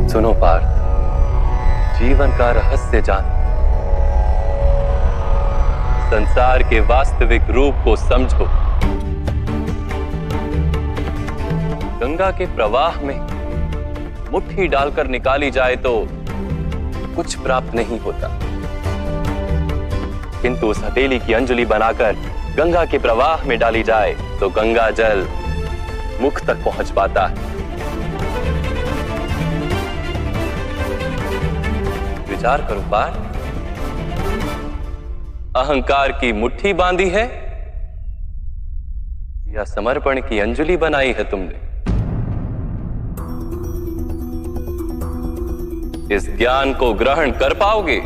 सुनो पार्थ, जीवन का रहस्य जान, संसार के वास्तविक रूप को समझो। गंगा के प्रवाह में मुट्ठी डालकर निकाली जाए तो कुछ प्राप्त नहीं होता, किंतु उस हथेली की अंजलि बनाकर गंगा के प्रवाह में डाली जाए तो गंगा जल मुख तक पहुंच पाता है। विचार करो पार्थ, अहंकार की मुट्ठी बांधी है या समर्पण की अंजलि बनाई है तुमने? इस ज्ञान को ग्रहण कर पाओगे?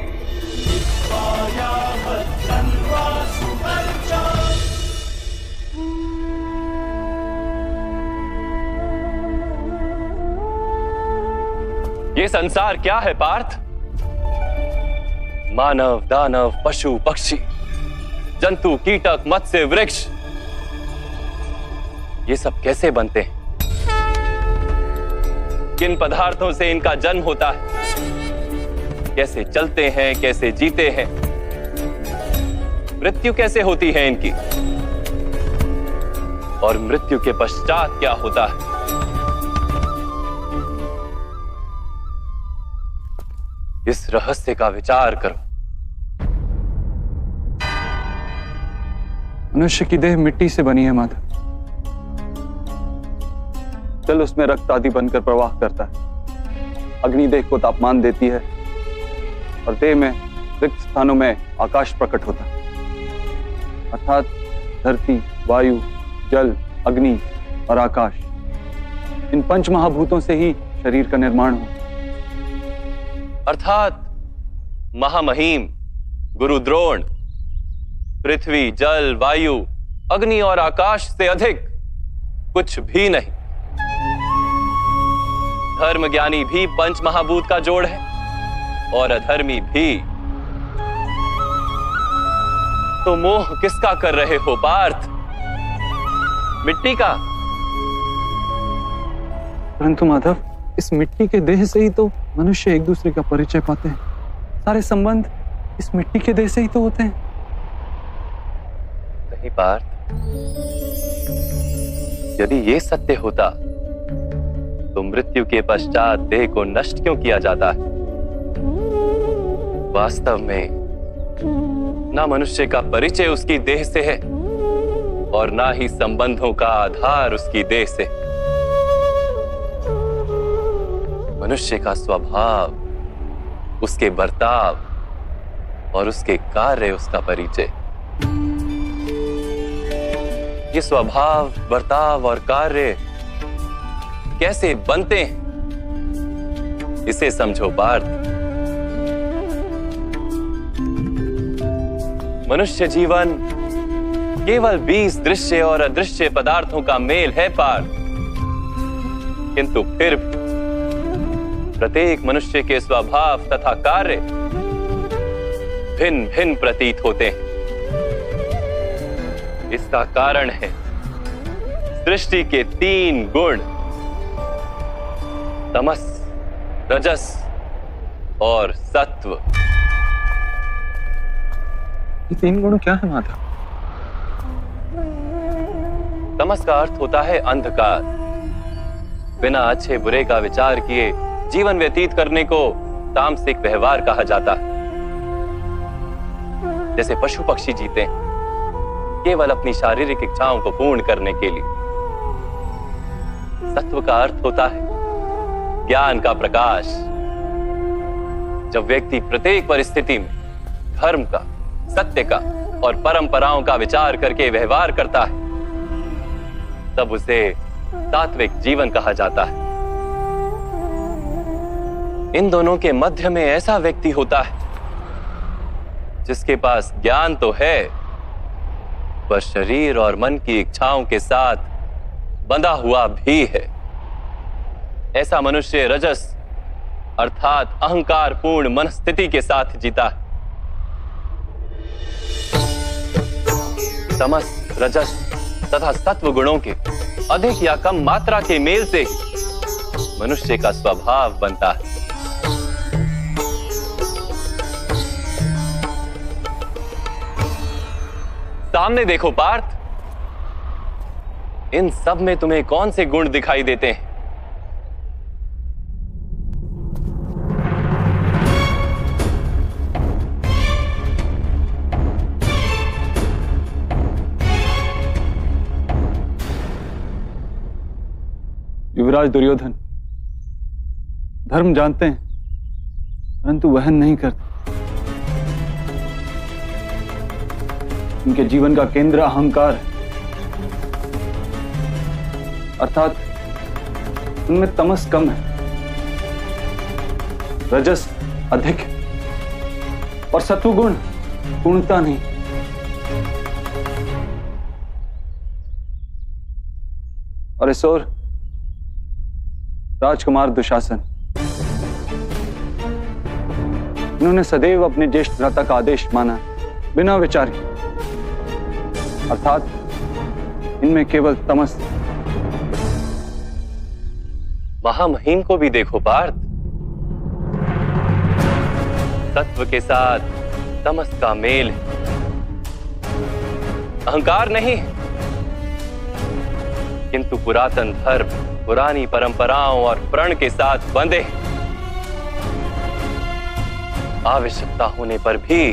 ये संसार क्या है पार्थ? मानव, दानव, पशु, पक्षी, जंतु, कीटक, मत्स्य, वृक्ष, ये सब कैसे बनते हैं? किन पदार्थों से इनका जन्म होता है? कैसे चलते हैं, कैसे जीते हैं? मृत्यु कैसे होती है इनकी? और मृत्यु के पश्चात क्या होता है? इस रहस्य का विचार करो। मनुष्य की देह मिट्टी से बनी है माधव। जल उसमें रक्त आदि बनकर प्रवाह करता है। अग्नि देह को तापमान देती है और देह में रिक्त स्थानों में आकाश प्रकट होता है। अर्थात धरती, वायु, जल, अग्नि और आकाश, इन पंच महाभूतों से ही शरीर का निर्माण हो। अर्थात महामहिम गुरु द्रोण पृथ्वी, जल, वायु, अग्नि और आकाश से अधिक कुछ भी नहीं। धर्म ज्ञानी भी पंच महाभूत का जोड़ है और अधर्मी भी। तो मोह किसका कर रहे हो पार्थ? मिट्टी का? परंतु माधव, इस मिट्टी के देह से ही तो मनुष्य एक दूसरे का परिचय पाते हैं। सारे संबंध इस मिट्टी के देह से ही तो होते हैं। नहीं पार्थ, यदि ये सत्य होता तो मृत्यु के पश्चात देह को नष्ट क्यों किया जाता है? वास्तव में ना मनुष्य का परिचय उसकी देह से है और ना ही संबंधों का आधार उसकी देह से। मनुष्य का स्वभाव, उसके बर्ताव और उसके कार्य उसका परिचय। ये स्वभाव, बर्ताव और कार्य कैसे बनते हैं, इसे समझो पार्थ। मनुष्य जीवन केवल 20 दृश्य और अदृश्य पदार्थों का मेल है पार्थ, किंतु फिर भी प्रत्येक मनुष्य के स्वभाव तथा कार्य भिन्न भिन्न प्रतीत होते हैं। इसका कारण है सृष्टि के 3 गुण, तमस, रजस और सत्व। ये 3 गुण क्या है माधव? तमस का अर्थ होता है अंधकार। बिना अच्छे बुरे का विचार किए जीवन व्यतीत करने को तामसिक व्यवहार कहा जाता है। जैसे पशु पक्षी जीते हैं केवल अपनी शारीरिक इच्छाओं को पूर्ण करने के लिए। सत्व का अर्थ होता है ज्ञान का प्रकाश। जब व्यक्ति प्रत्येक परिस्थिति में धर्म का, सत्य का और परंपराओं का विचार करके व्यवहार करता है, तब उसे सात्विक जीवन कहा जाता है। इन दोनों के मध्य में ऐसा व्यक्ति होता है जिसके पास ज्ञान तो है, पर शरीर और मन की इच्छाओं के साथ बंधा हुआ भी है। ऐसा मनुष्य रजस अर्थात अहंकार पूर्ण मनस्थिति के साथ जीता है। तमस, रजस तथा सत्व गुणों के अधिक या कम मात्रा के मेल से ही मनुष्य का स्वभाव बनता है। सामने देखो पार्थ, इन सब में तुम्हें कौन से गुण दिखाई देते हैं? युवराज दुर्योधन धर्म जानते हैं परंतु वहन नहीं करते। उनके जीवन का केंद्र अहंकार है, अर्थात उनमें तमस कम है, रजस अधिक है और सत्वगुण पूर्णता नहीं। और इस ओर राजकुमार दुशासन, इन्होंने सदैव अपने ज्येष्ठ भ्राता का आदेश माना बिना विचार के, अर्थात इनमें केवल तमस। महामहिम को भी देखो पार्थ, तत्व के साथ तमस का मेल है, अहंकार नहीं किंतु पुरातन धर्म, पुरानी परंपराओं और प्रण के साथ बंधे, आवश्यकता होने पर भी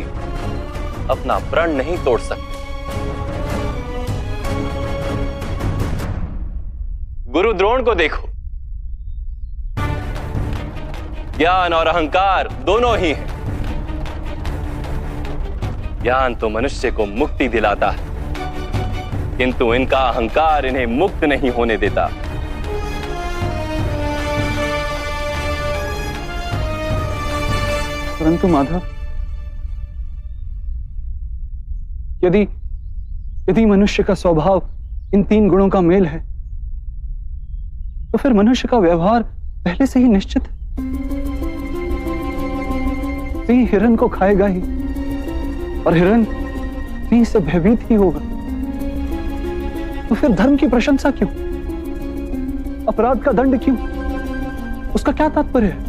अपना प्रण नहीं तोड़ सकते। गुरु द्रोण को देखो, ज्ञान और अहंकार दोनों ही हैं। ज्ञान तो मनुष्य को मुक्ति दिलाता है किंतु इनका अहंकार इन्हें मुक्त नहीं होने देता। परंतु माधव, यदि मनुष्य का स्वभाव इन तीन गुणों का मेल है तो फिर मनुष्य का व्यवहार पहले से ही निश्चित है। सिंह हिरण को खाएगा ही और हिरण सिंह से भयभीत ही होगा। तो फिर धर्म की प्रशंसा क्यों? अपराध का दंड क्यों? उसका क्या तात्पर्य है?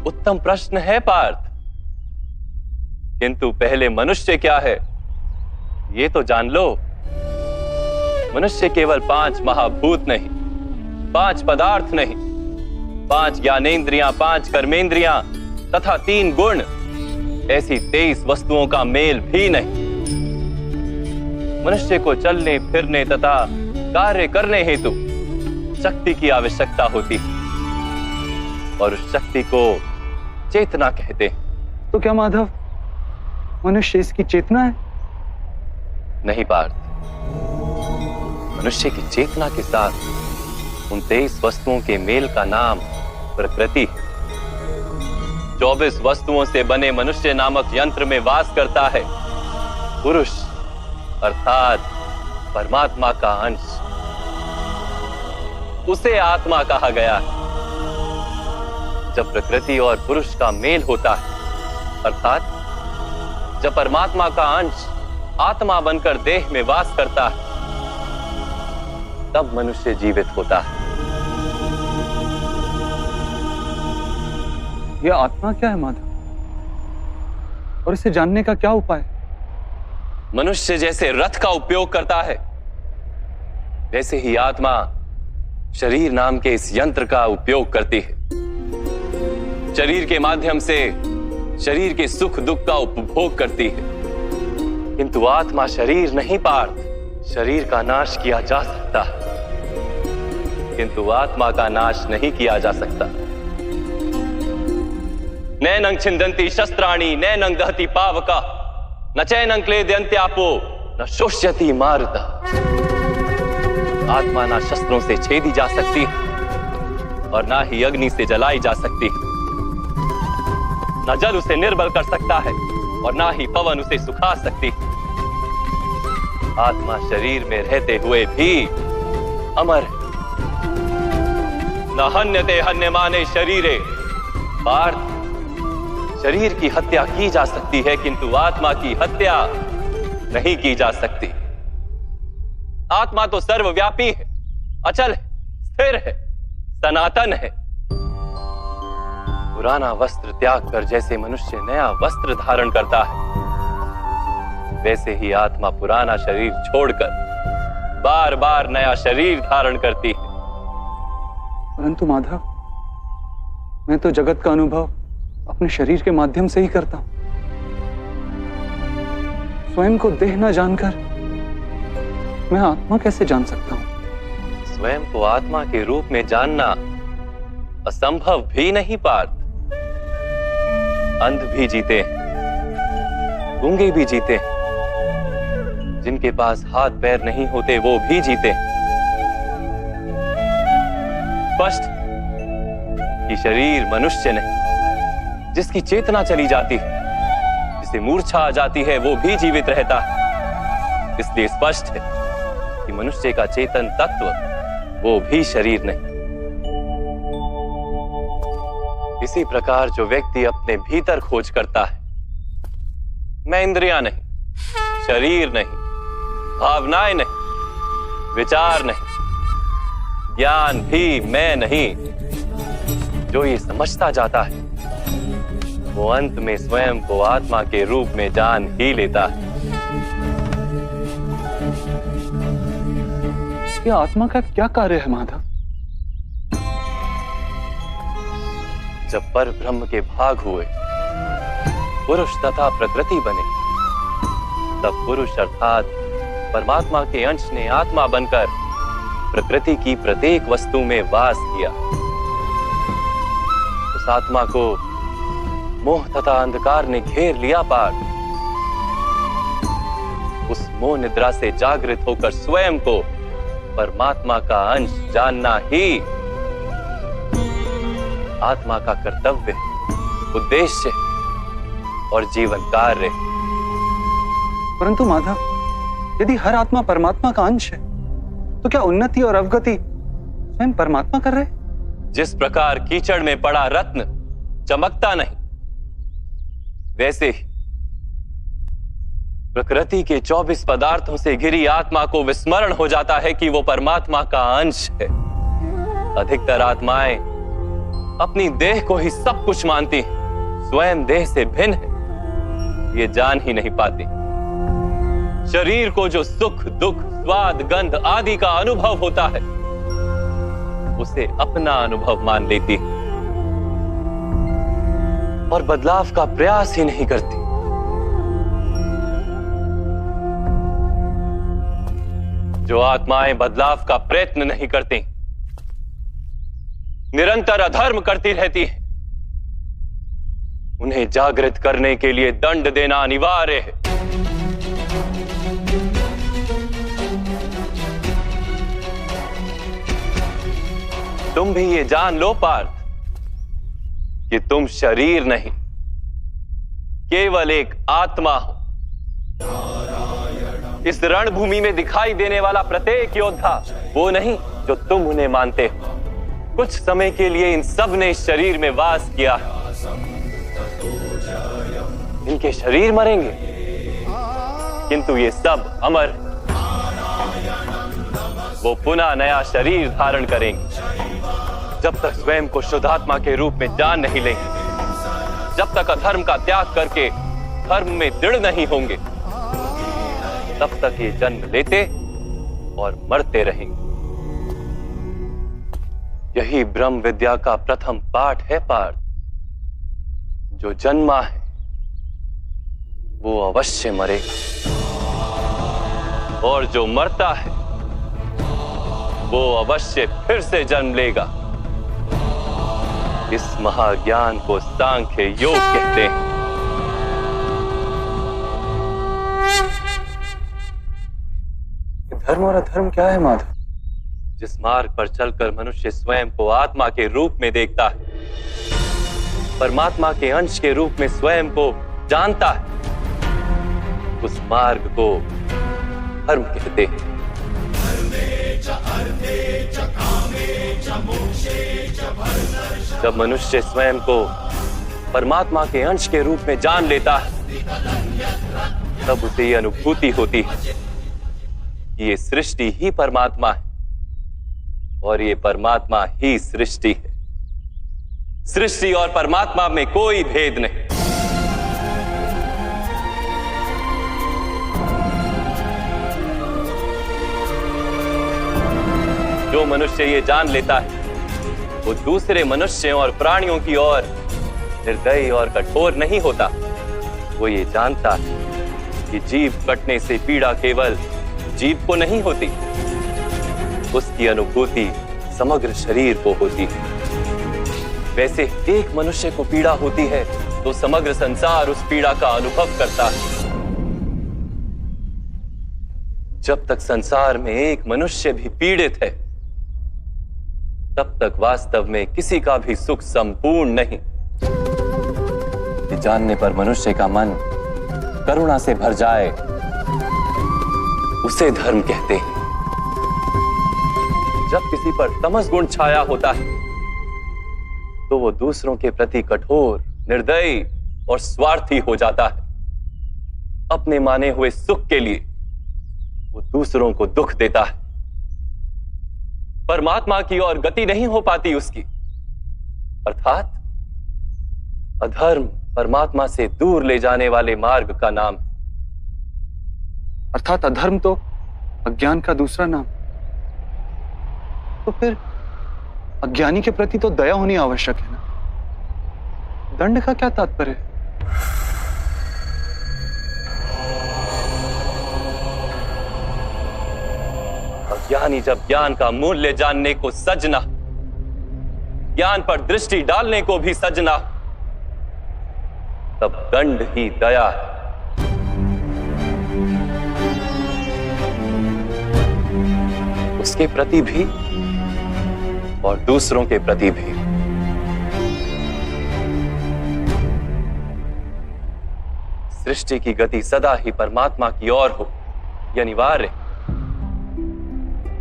उत्तम प्रश्न है पार्थ, किंतु पहले मनुष्य क्या है ये तो जान लो। मनुष्य केवल 5 महाभूत नहीं, 5 पदार्थ नहीं, 5 ज्ञानेंद्रियां, 5 कर्मेंद्रियां तथा 3 गुण, ऐसी 23 वस्तुओं का मेल भी नहीं। मनुष्य को चलने फिरने तथा कार्य करने हेतु शक्ति की आवश्यकता होती है और उस शक्ति को चेतना कहते हैं। तो क्या माधव, मनुष्य इसकी चेतना है? नहीं पार्थ, मनुष्य की चेतना के साथ उन 23 वस्तुओं के मेल का नाम प्रकृति है। 24 वस्तुओं से बने मनुष्य नामक यंत्र में वास करता है पुरुष, अर्थात परमात्मा का अंश। उसे आत्मा कहा गया है। जब प्रकृति और पुरुष का मेल होता है, अर्थात जब परमात्मा का अंश आत्मा बनकर देह में वास करता है, तब मनुष्य जीवित होता है। यह आत्मा क्या है माधव, और इसे जानने का क्या उपाय? मनुष्य जैसे रथ का उपयोग करता है, वैसे ही आत्मा शरीर नाम के इस यंत्र का उपयोग करती है। शरीर के माध्यम से शरीर के सुख दुख का उपभोग करती है, किंतु आत्मा शरीर नहीं पार्थ। शरीर का नाश किया जा सकता है किंतु आत्मा का नाश नहीं किया जा सकता। नैनं छिन्दन्ति शस्त्राणि नैनं दहति पावका न चैनं क्लेदयन्त्यापो न शोष्यति मारुता। आत्मा ना शस्त्रों से छेदी जा सकती और ना ही अग्नि से जलाई जा सकती। न जल उसे निर्बल कर सकता है और ना ही पवन उसे सुखा सकती। आत्मा शरीर में रहते हुए भी अमर है। न हन्यते हन्यमाने शरीरे। पार्थ, शरीर की हत्या की जा सकती है किंतु आत्मा की हत्या नहीं की जा सकती। आत्मा तो सर्वव्यापी है, अचल है, स्थिर है, सनातन है। पुराना वस्त्र त्याग कर जैसे मनुष्य नया वस्त्र धारण करता है, वैसे ही आत्मा पुराना शरीर छोड़कर बार बार नया शरीर धारण करती है। परंतु माधव, मैं तो जगत का अनुभव अपने शरीर के माध्यम से ही करता हूं। स्वयं को देह न जानकर मैं आत्मा कैसे जान सकता हूं? स्वयं को आत्मा के रूप में जानना असंभव भी नहीं पार्थ। अंध भी जीते हैं, गूंगे भी जीते हैं, जिनके पास हाथ पैर नहीं होते वो भी जीते हैं। स्पष्ट कि शरीर मनुष्य नहीं, जिसकी चेतना चली जाती है, जिसे मूर्छा आ जाती है, वो भी जीवित रहता है। इसलिए स्पष्ट है कि मनुष्य का चेतन तत्व वो भी शरीर नहीं। इसी प्रकार जो व्यक्ति अपने भीतर खोज करता है, मैं इंद्रियां नहीं, शरीर नहीं, भावनाएं नहीं, विचार नहीं, ज्ञान भी मैं नहीं, जो ये समझता जाता है वो अंत में स्वयं को आत्मा के रूप में जान ही लेता है। ये आत्मा का क्या कार्य है माधव? जब पर ब्रह्म के भाग हुए, पुरुष तथा प्रकृति बने, तब पुरुष अर्थात परमात्मा के अंश ने आत्मा बनकर प्रकृति की प्रत्येक वस्तु में वास किया। उस आत्मा को मोह तथा अंधकार ने घेर लिया पार। उस मोह निद्रा से जागृत होकर स्वयं को परमात्मा का अंश जानना ही आत्मा का कर्तव्य, उद्देश्य और जीवन कार्य। परंतु माधव, यदि हर आत्मा परमात्मा का अंश है, तो क्या उन्नति और अवगति स्वयं परमात्मा कर रहे? जिस प्रकार कीचड़ में पड़ा रत्न चमकता नहीं, वैसे ही प्रकृति के 24 पदार्थों से घिरी आत्मा को विस्मरण हो जाता है कि वो परमात्मा का अंश है। अधिकतर आत्माएं अपनी देह को ही सब कुछ मानती हैं, स्वयं देह से भिन्न है ये जान ही नहीं पाती। शरीर को जो सुख, दुख, स्वाद, गंध आदि का अनुभव होता है, उसे अपना अनुभव मान लेती है और बदलाव का प्रयास ही नहीं करती। जो आत्माएं बदलाव का प्रयत्न नहीं करती, निरंतर अधर्म करती रहती हैं, उन्हें जागृत करने के लिए दंड देना अनिवार्य है। तुम भी ये जान लो पार्थ कि तुम शरीर नहीं, केवल एक आत्मा हो। इस रणभूमि में दिखाई देने वाला प्रत्येक योद्धा वो नहीं जो तुम उन्हें मानते हो। कुछ समय के लिए इन सब ने इस शरीर में वास किया। इनके शरीर मरेंगे, किंतु ये सब अमर, वो पुनः नया शरीर धारण करेंगे। जब तक स्वयं को शुद्धात्मा के रूप में जान नहीं लेंगे, जब तक अधर्म का त्याग करके धर्म में दृढ़ नहीं होंगे, तब तक ये जन्म लेते और मरते रहेंगे। यही ब्रह्म विद्या का प्रथम पाठ है पार्थ। जो जन्मा है वो अवश्य मरेगा, और जो मरता है वो अवश्य फिर से जन्म लेगा। इस महाज्ञान को सांख्य योग कहते हैं। धर्म और अधर्म क्या है माधव? जिस मार्ग पर चलकर मनुष्य स्वयं को आत्मा के रूप में देखता है, परमात्मा के अंश के रूप में स्वयं को जानता है, उस मार्ग को धर्म कहते हैं। जब मनुष्य स्वयं को परमात्मा के अंश के रूप में जान लेता है, तब उसे ये अनुभूति होती है कि ये सृष्टि ही परमात्मा है और ये परमात्मा ही सृष्टि है। सृष्टि और परमात्मा में कोई भेद नहीं। जो मनुष्य ये जान लेता है, वो दूसरे मनुष्यों और प्राणियों की ओर निर्दयी और कठोर नहीं होता। वो ये जानता है कि जीव कटने से पीड़ा केवल जीव को नहीं होती, उसकी अनुभूति समग्र शरीर को होती है। वैसे एक मनुष्य को पीड़ा होती है तो समग्र संसार उस पीड़ा का अनुभव करता है। जब तक संसार में एक मनुष्य भी पीड़ित है, तब तक वास्तव में किसी का भी सुख संपूर्ण नहीं। ये जानने पर मनुष्य का मन करुणा से भर जाए, उसे धर्म कहते हैं। जब किसी पर तमस गुण छाया होता है, तो वो दूसरों के प्रति कठोर, निर्दयी और स्वार्थी हो जाता है। अपने माने हुए सुख के लिए वो दूसरों को दुख देता है। परमात्मा की ओर गति नहीं हो पाती उसकी, अर्थात अधर्म परमात्मा से दूर ले जाने वाले मार्ग का नाम है। अर्थात अधर्म तो अज्ञान का दूसरा नाम। तो फिर अज्ञानी के प्रति तो दया होनी आवश्यक है ना। दंड का क्या तात्पर्य है? अज्ञानी जब ज्ञान का मूल्य जानने को सजना, ज्ञान पर दृष्टि डालने को भी सजना, तब दंड ही दया है। उसके प्रति भी और दूसरों के प्रति भी। सृष्टि की गति सदा ही परमात्मा की ओर हो, यह अनिवार्य।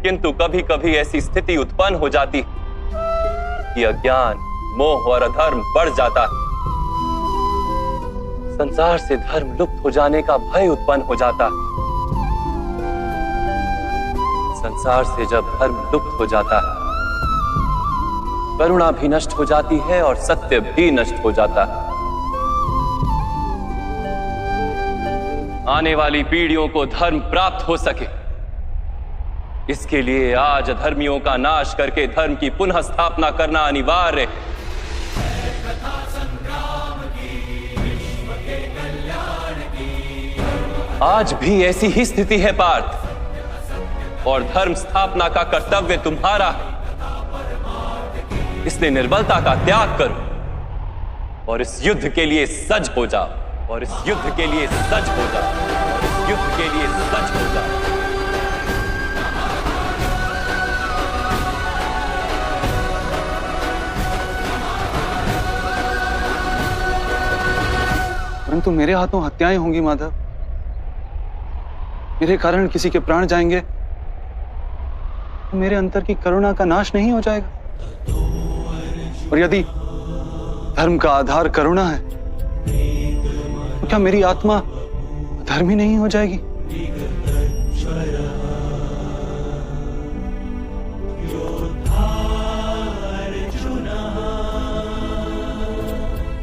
किंतु कभी कभी ऐसी स्थिति उत्पन्न हो जाती है कि अज्ञान, मोह और अधर्म बढ़ जाता है। संसार से धर्म लुप्त हो जाने का भय उत्पन्न हो जाता है। संसार से जब धर्म लुप्त हो जाता है, करुणा भी नष्ट हो जाती है और सत्य भी नष्ट हो जाता है। आने वाली पीढ़ियों को धर्म प्राप्त हो सके, इसके लिए आज अधर्मियों का नाश करके धर्म की पुनः स्थापना करना अनिवार्य है। आज भी ऐसी ही स्थिति है पार्थ, और धर्म स्थापना का कर्तव्य तुम्हारा है। इसलिए निर्बलता का त्याग करो और इस युद्ध के लिए सज हो जाओ, और इस युद्ध के लिए सज हो जाओ, और इस युद्ध के लिए सज हो जाओ। परंतु मेरे हाथों हत्याएं होंगी माधव। मेरे कारण किसी के प्राण जाएंगे तो मेरे अंतर की करुणा का नाश नहीं हो जाएगा। और यदि धर्म का आधार करुणा है, तो क्या मेरी आत्मा धर्मी नहीं हो जाएगी?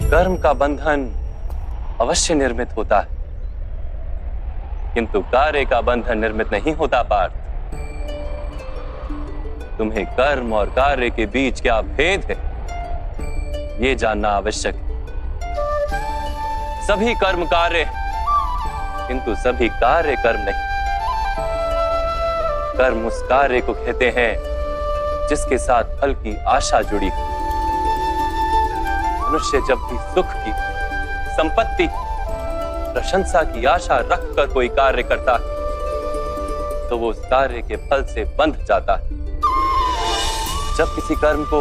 कर्म का बंधन अवश्य निर्मित होता है, किंतु कार्य का बंधन निर्मित नहीं होता पार्थ। तुम्हें कर्म और कार्य के बीच क्या भेद है, यह जानना आवश्यक है। सभी कर्म कार्य, किंतु सभी कार्य कर्म नहीं। कर्म उस कार्य को कहते हैं जिसके साथ फल की आशा जुड़ी हो। मनुष्य जब भी सुख की, संपत्ति, प्रशंसा की आशा रखकर कोई कार्य करता है, तो वो उस कार्य के फल से बंध जाता है। जब किसी कर्म को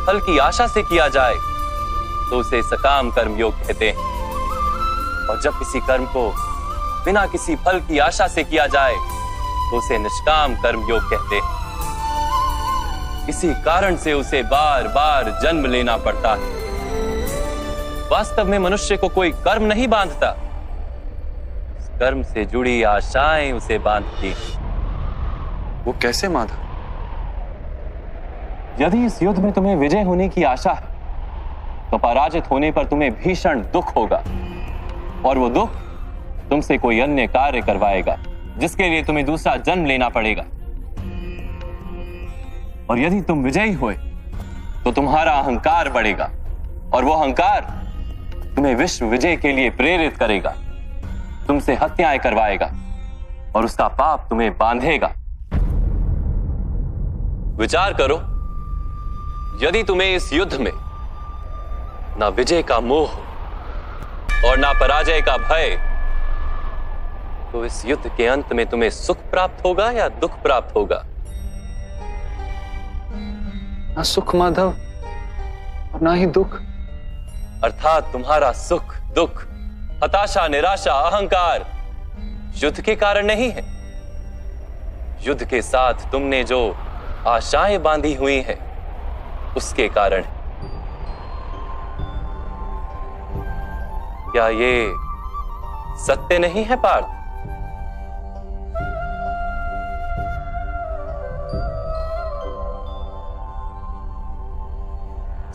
फल की आशा से किया जाए, तो उसे सकाम कर्म योग कहते हैं। और जब किसी कर्म को बिना किसी फल की आशा से किया जाए तो उसे निष्काम कर्म योग कहते हैं। इसी कारण से उसे बार बार जन्म लेना पड़ता है। वास्तव में मनुष्य को कोई कर्म नहीं बांधता, कर्म से जुड़ी आशाएं उसे बांधती। वो कैसे माधव? यदि इस युद्ध में तुम्हें विजय होने की आशा है तो पराजित होने पर तुम्हें भीषण दुख होगा, और वो दुख तुमसे कोई अन्य कार्य करवाएगा जिसके लिए तुम्हें दूसरा जन्म लेना पड़ेगा। और यदि तुम विजयी हुए तो तुम्हारा अहंकार बढ़ेगा, और वो अहंकार तुम्हें विश्व विजय के लिए प्रेरित करेगा, तुमसे हत्याएं करवाएगा, और उसका पाप तुम्हें बांधेगा। विचार करो, यदि तुम्हें इस युद्ध में ना विजय का मोह और ना पराजय का भय, तो इस युद्ध के अंत में तुम्हें सुख प्राप्त होगा या दुख प्राप्त होगा? ना सुख माधव और ना ही दुख। अर्थात तुम्हारा सुख दुख, हताशा निराशा अहंकार युद्ध के कारण नहीं है। युद्ध के साथ तुमने जो आशाएं बांधी हुई हैं उसके कारण है। क्या ये सत्य नहीं है पार्थ?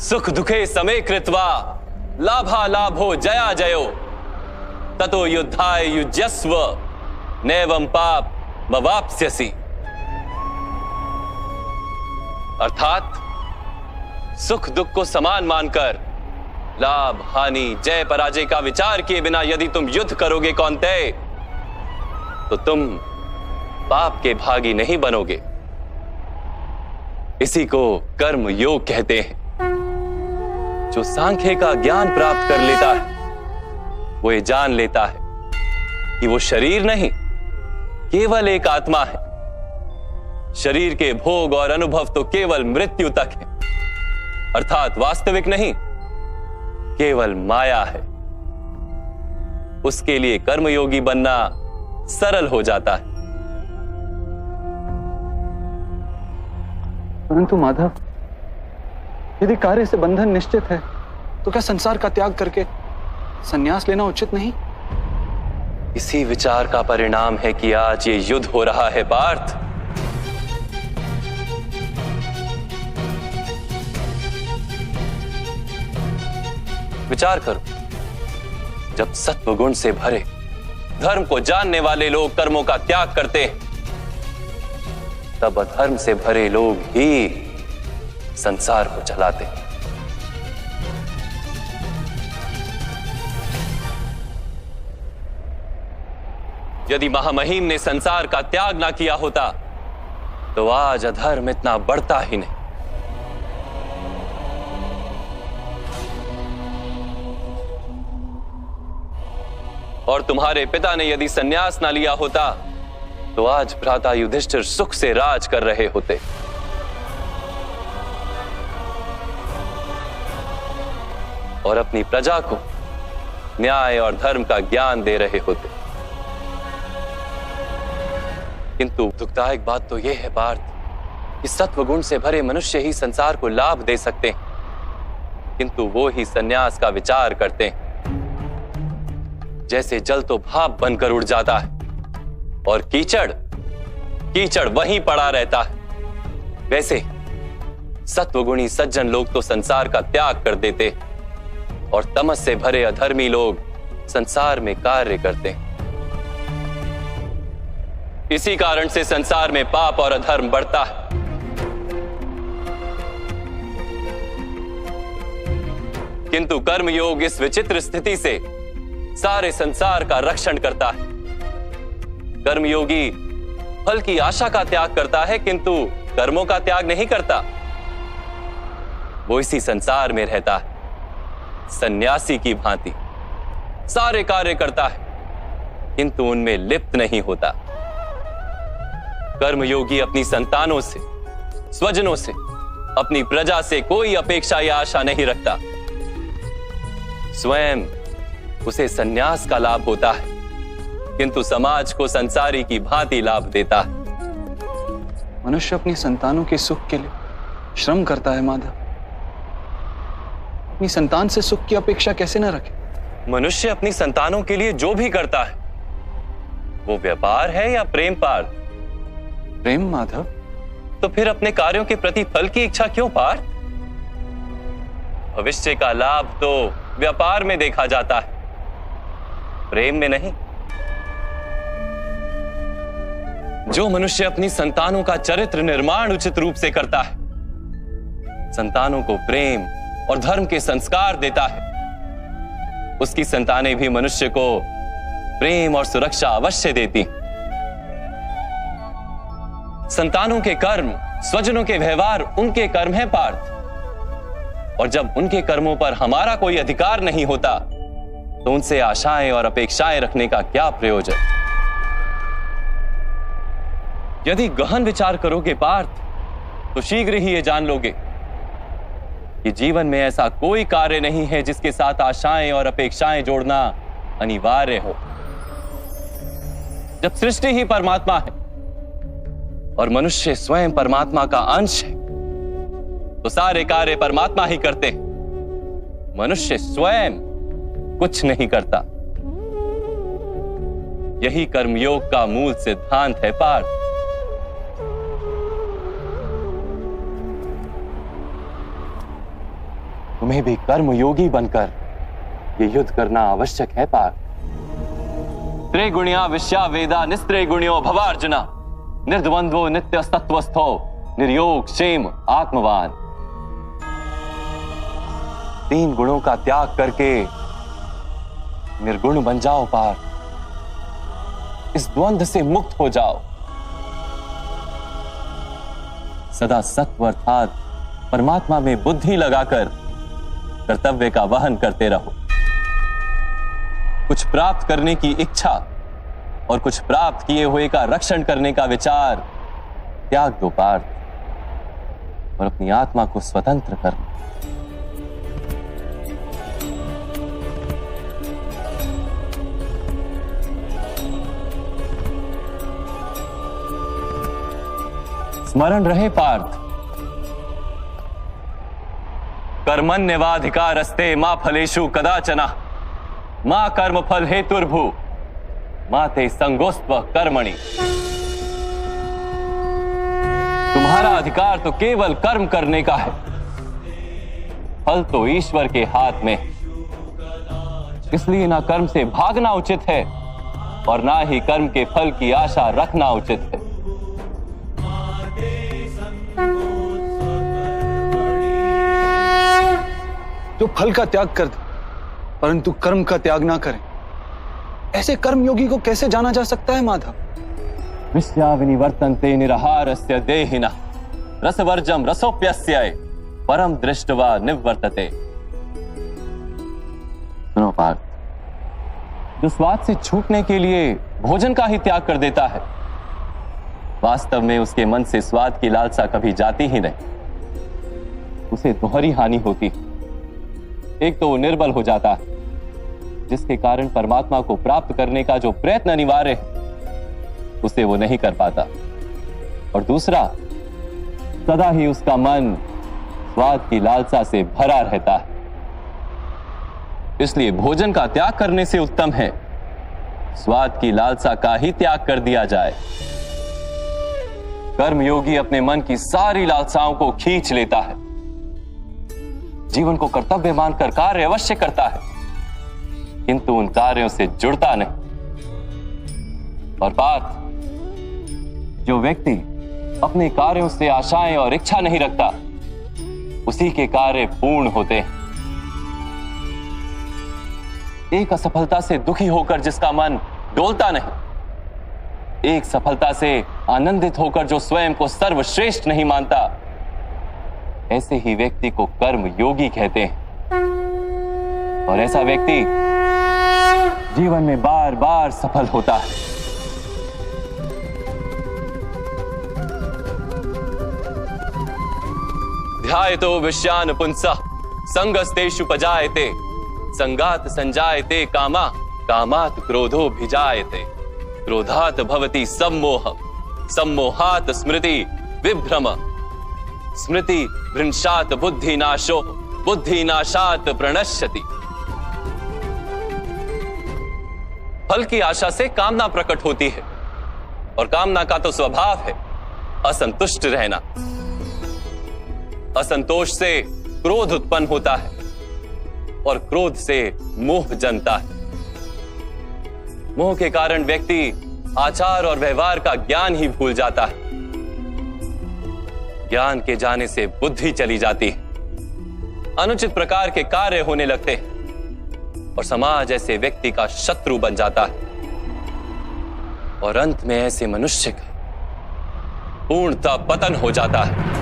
सुख दुखे समे कृत्वा लाभा लाभो जया जयो ततो युद्धाय युज्यस्व नैवं पाप मवाप्स्यसि। अर्थात सुख दुख को समान मानकर लाभ हानि जय पराजय का विचार किए बिना यदि तुम युद्ध करोगे कौन्तेय, तो तुम पाप के भागी नहीं बनोगे। इसी को कर्म योग कहते हैं। जो सांख्य का ज्ञान प्राप्त कर लेता है वो ये जान लेता है कि वो शरीर नहीं, केवल एक आत्मा है। शरीर के भोग और अनुभव तो केवल मृत्यु तक है, अर्थात वास्तविक नहीं, केवल माया है। उसके लिए कर्मयोगी बनना सरल हो जाता है। परंतु माधव, यदि कार्य से बंधन निश्चित है तो क्या संसार का त्याग करके संन्यास लेना उचित नहीं? इसी विचार का परिणाम है कि आज ये युद्ध हो रहा है पार्थ। विचार करो, जब सत्व गुण से भरे धर्म को जानने वाले लोग कर्मों का त्याग करते हैं, तब अधर्म से भरे लोग ही संसार को चलाते हैं। यदि महामहिम ने संसार का त्याग ना किया होता तो आज अधर्म इतना बढ़ता ही नहीं। और तुम्हारे पिता ने यदि संन्यास ना लिया होता तो आज भ्राता युधिष्ठिर सुख से राज कर रहे होते। और अपनी प्रजा को न्याय और धर्म का ज्ञान दे रहे होते। किंतु दुखदायक बात तो यह है पार्थ कि सत्वगुण से भरे मनुष्य ही संसार को लाभ दे सकते हैं, किंतु वो ही संन्यास का विचार करते हैं। जैसे जल तो भाप बनकर उड़ जाता है और कीचड़ कीचड़ वहीं पड़ा रहता है, वैसे सत्वगुणी सज्जन लोग तो संसार का त्याग कर देते और तमस से भरे अधर्मी लोग संसार में कार्य करते हैं। इसी कारण से संसार में पाप और अधर्म बढ़ता है। किंतु कर्मयोग इस विचित्र स्थिति से सारे संसार का रक्षण करता है। कर्मयोगी फल की आशा का त्याग करता है किंतु कर्मों का त्याग नहीं करता। वो इसी संसार में रहता है, सन्यासी की भांति सारे कार्य करता है किंतु उनमें लिप्त नहीं होता। कर्मयोगी अपनी संतानों से, स्वजनों से, अपनी प्रजा से कोई अपेक्षा या आशा नहीं रखता। स्वयं उसे संन्यास का लाभ होता है किंतु समाज को संसारी की भांति लाभ देता है। मनुष्य अपनी संतानों के सुख के लिए श्रम करता है माधव। अपनी संतान से सुख की अपेक्षा कैसे न रखे? मनुष्य अपनी संतानों के लिए जो भी करता है वो व्यापार है या प्रेम पार्थ? प्रेम माधव। तो फिर अपने कार्यों के प्रति फल की इच्छा क्यों पार्थ? भविष्य का लाभ तो व्यापार में देखा जाता है, प्रेम में नहीं। जो मनुष्य अपनी संतानों का चरित्र निर्माण उचित रूप से करता है, संतानों को प्रेम और धर्म के संस्कार देता है, उसकी संतानें भी मनुष्य को प्रेम और सुरक्षा अवश्य देती। संतानों के कर्म, स्वजनों के व्यवहार उनके कर्म है पार्थ। और जब उनके कर्मों पर हमारा कोई अधिकार नहीं होता तो उनसे आशाएं और अपेक्षाएं रखने का क्या प्रयोजन? यदि गहन विचार करोगे पार्थ तो शीघ्र ही ये जान लोगे कि जीवन में ऐसा कोई कार्य नहीं है जिसके साथ आशाएं और अपेक्षाएं जोड़ना अनिवार्य हो। जब सृष्टि ही परमात्मा है और मनुष्य स्वयं परमात्मा का अंश है तो सारे कार्य परमात्मा ही करते हैं, मनुष्य स्वयं कुछ नहीं करता। यही कर्मयोग का मूल सिद्धांत है पार्थ। तुम्हें भी कर्मयोगी बनकर ये युद्ध करना आवश्यक है पार्थ। त्रिगुणिया विश्या वेदा निस्त्रिगुण्यो भवार्जुना निर्द्वंद्वो नित्य सत्वस्थो निर्योग क्षेम आत्मवान। 3 गुणों का त्याग करके निर्गुण बन जाओ पार्थ। इस द्वंद्व से मुक्त हो जाओ। सदा सत्व अर्थात परमात्मा में बुद्धि लगाकर कर्तव्य का वहन करते रहो। कुछ प्राप्त करने की इच्छा और कुछ प्राप्त किए हुए का रक्षण करने का विचार त्याग दो पार्थ और अपनी आत्मा को स्वतंत्र कर लो। स्मरण रहे पार्थ, कर्मण्यवाधिकारस्ते मा फलेषु कदाचन मा कर्म फल हेतुर्भु मा ते संगोस्त्व कर्मणि। तुम्हारा अधिकार तो केवल कर्म करने का है, फल तो ईश्वर के हाथ में। इसलिए ना कर्म से भागना उचित है और ना ही कर्म के फल की आशा रखना उचित है। जो फल का त्याग कर दे परंतु कर्म का त्याग ना करे, ऐसे कर्मयोगी को कैसे जाना जा सकता है माधव? विश्याविनिवर्तन्ते निराहारस्य देहिनः रसवर्जम रसोप्यस्य परम दृष्ट्वा निवर्तते। सुनो पार्थ, जो स्वाद से छूटने के लिए भोजन का ही त्याग कर देता है, वास्तव में उसके मन से स्वाद की लालसा कभी जाती ही नहीं। उसे दोहरी हानि होती। एक तो वो निर्बल हो जाता है, जिसके कारण परमात्मा को प्राप्त करने का जो प्रयत्न अनिवार्य है उसे वो नहीं कर पाता। और दूसरा, सदा ही उसका मन स्वाद की लालसा से भरा रहता है। इसलिए भोजन का त्याग करने से उत्तम है स्वाद की लालसा का ही त्याग कर दिया जाए। कर्मयोगी अपने मन की सारी लालसाओं को खींच लेता है, जीवन को कर्तव्य मानकर कार्य अवश्य करता है, किंतु उन कार्यों से जुड़ता नहीं। और पार्थ, जो व्यक्ति अपने कार्यों से आशाएं और इच्छा नहीं रखता, उसी के कार्य पूर्ण होते हैं। एक असफलता से दुखी होकर जिसका मन डोलता नहीं, एक सफलता से आनंदित होकर जो स्वयं को सर्वश्रेष्ठ नहीं मानता, ऐसे ही व्यक्ति को कर्म योगी कहते हैं। और ऐसा व्यक्ति जीवन में बार बार सफल होता है। ध्यायतो विश्यान पुंसः संगस्तेषु पजायते संगात संजायते कामा कामात् क्रोधो भिजायते। क्रोधात भवति सम्मोह, सम्मोहात स्मृति विभ्रम, स्मृति भ्रंशात बुद्धिनाशो, बुद्धिनाशात प्रणश्यति। फल की आशा से कामना प्रकट होती है और कामना का तो स्वभाव है असंतुष्ट रहना। असंतोष से क्रोध उत्पन्न होता है और क्रोध से मोह जन्मता है। मोह के कारण व्यक्ति आचार और व्यवहार का ज्ञान ही भूल जाता है। ज्ञान के जाने से बुद्धि चली जाती है, अनुचित प्रकार के कार्य होने लगते हैं और समाज ऐसे व्यक्ति का शत्रु बन जाता है और अंत में ऐसे मनुष्य का पूर्णतः पतन हो जाता है।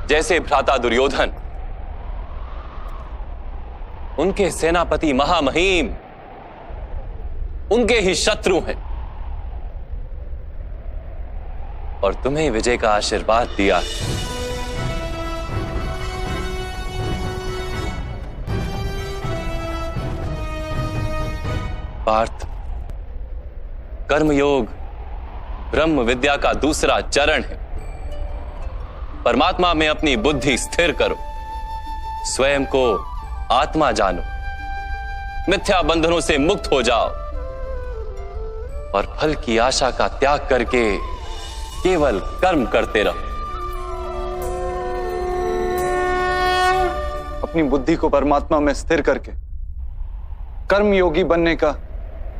जैसे भ्राता दुर्योधन, उनके सेनापति महामहिम उनके ही शत्रु हैं और तुम्हें विजय का आशीर्वाद दिया। पार्थ, कर्मयोग ब्रह्म विद्या का दूसरा चरण है। परमात्मा में अपनी बुद्धि स्थिर करो, स्वयं को आत्मा जानो, मिथ्या बंधनों से मुक्त हो जाओ और फल की आशा का त्याग करके केवल कर्म करते रहो। अपनी बुद्धि को परमात्मा में स्थिर करके कर्म योगी बनने का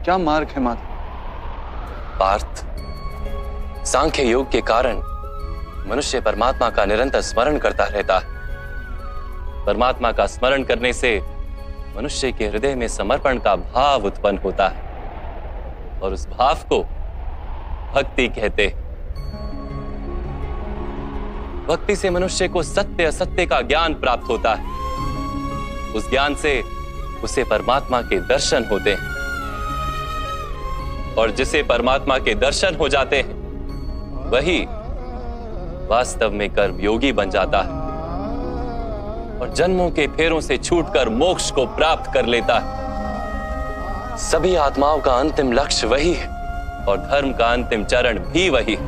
क्या मार्ग है माधव? पार्थ, सांख्य योग के कारण मनुष्य परमात्मा का निरंतर स्मरण करता रहता है। परमात्मा का स्मरण करने से मनुष्य के हृदय में समर्पण का भाव उत्पन्न होता है और उस भाव को भक्ति कहते हैं। भक्ति से मनुष्य को सत्य असत्य का ज्ञान प्राप्त होता है। उस ज्ञान से उसे परमात्मा के दर्शन होते हैं और जिसे परमात्मा के दर्शन हो जाते हैं वही वास्तव में कर्मयोगी बन जाता है और जन्मों के फेरों से छूटकर मोक्ष को प्राप्त कर लेता है। सभी आत्माओं का अंतिम लक्ष्य वही है और धर्म का अंतिम चरण भी वही है।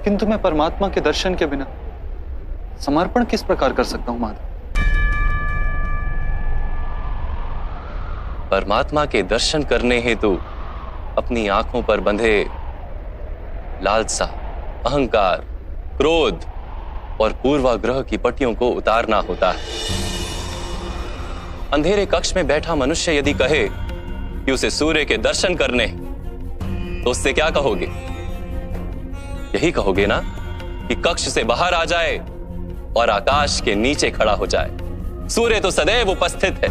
किंतु मैं परमात्मा के दर्शन के बिना समर्पण किस प्रकार कर सकता हूं माधव? परमात्मा के दर्शन करने हेतु अपनी आंखों पर बंधे लालसा, अहंकार, क्रोध और पूर्वाग्रह की पट्टियों को उतारना होता है। अंधेरे कक्ष में बैठा मनुष्य यदि कहे कि उसे सूर्य के दर्शन करने, तो उससे क्या कहोगे? यही कहोगे ना कि कक्ष से बाहर आ जाए और आकाश के नीचे खड़ा हो जाए। सूर्य तो सदैव उपस्थित है।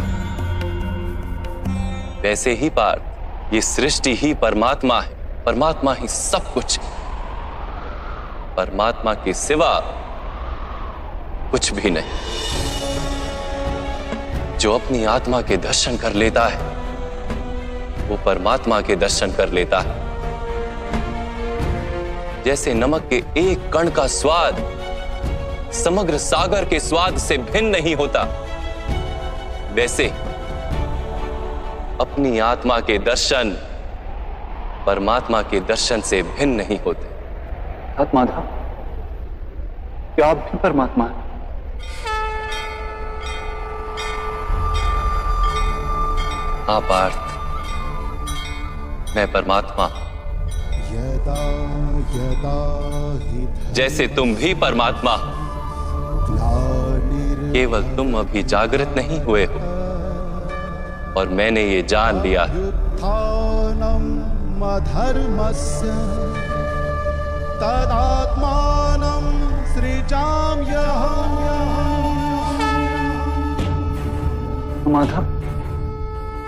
वैसे ही पार्थ, ये सृष्टि ही परमात्मा है, परमात्मा ही सब कुछ है। परमात्मा के सिवा कुछ भी नहीं। जो अपनी आत्मा के दर्शन कर लेता है वो परमात्मा के दर्शन कर लेता है। जैसे नमक के एक कण का स्वाद समग्र सागर के स्वाद से भिन्न नहीं होता, वैसे अपनी आत्मा के दर्शन परमात्मा के दर्शन से भिन्न नहीं होते। माधव, क्या आप भी परमात्मा हैं? हाँ पार्थ, मैं परमात्मा। जैसे तुम भी परमात्मा, केवल तुम अभी जागृत नहीं हुए हो और मैंने ये जान लिया है। माधव,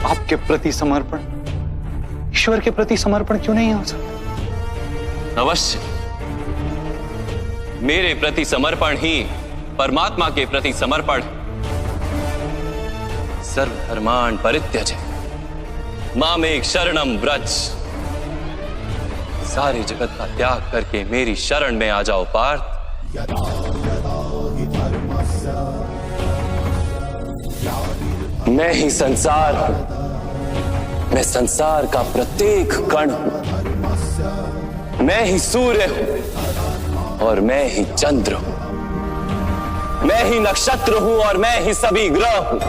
आपके प्रति समर्पण ईश्वर के प्रति समर्पण क्यों नहीं हो सकता? अवश्य, मेरे प्रति समर्पण ही परमात्मा के प्रति समर्पण है। सर्वधर्मान् परित्यज मामेक शरणं व्रज। सारे जगत का त्याग करके मेरी शरण में आ जाओ पार्थ। मैं ही संसार हूं, मैं संसार का प्रत्येक कण हूं, मैं ही सूर्य हूं और मैं ही चंद्र हूं, मैं ही नक्षत्र हूं और मैं ही सभी ग्रह हूं।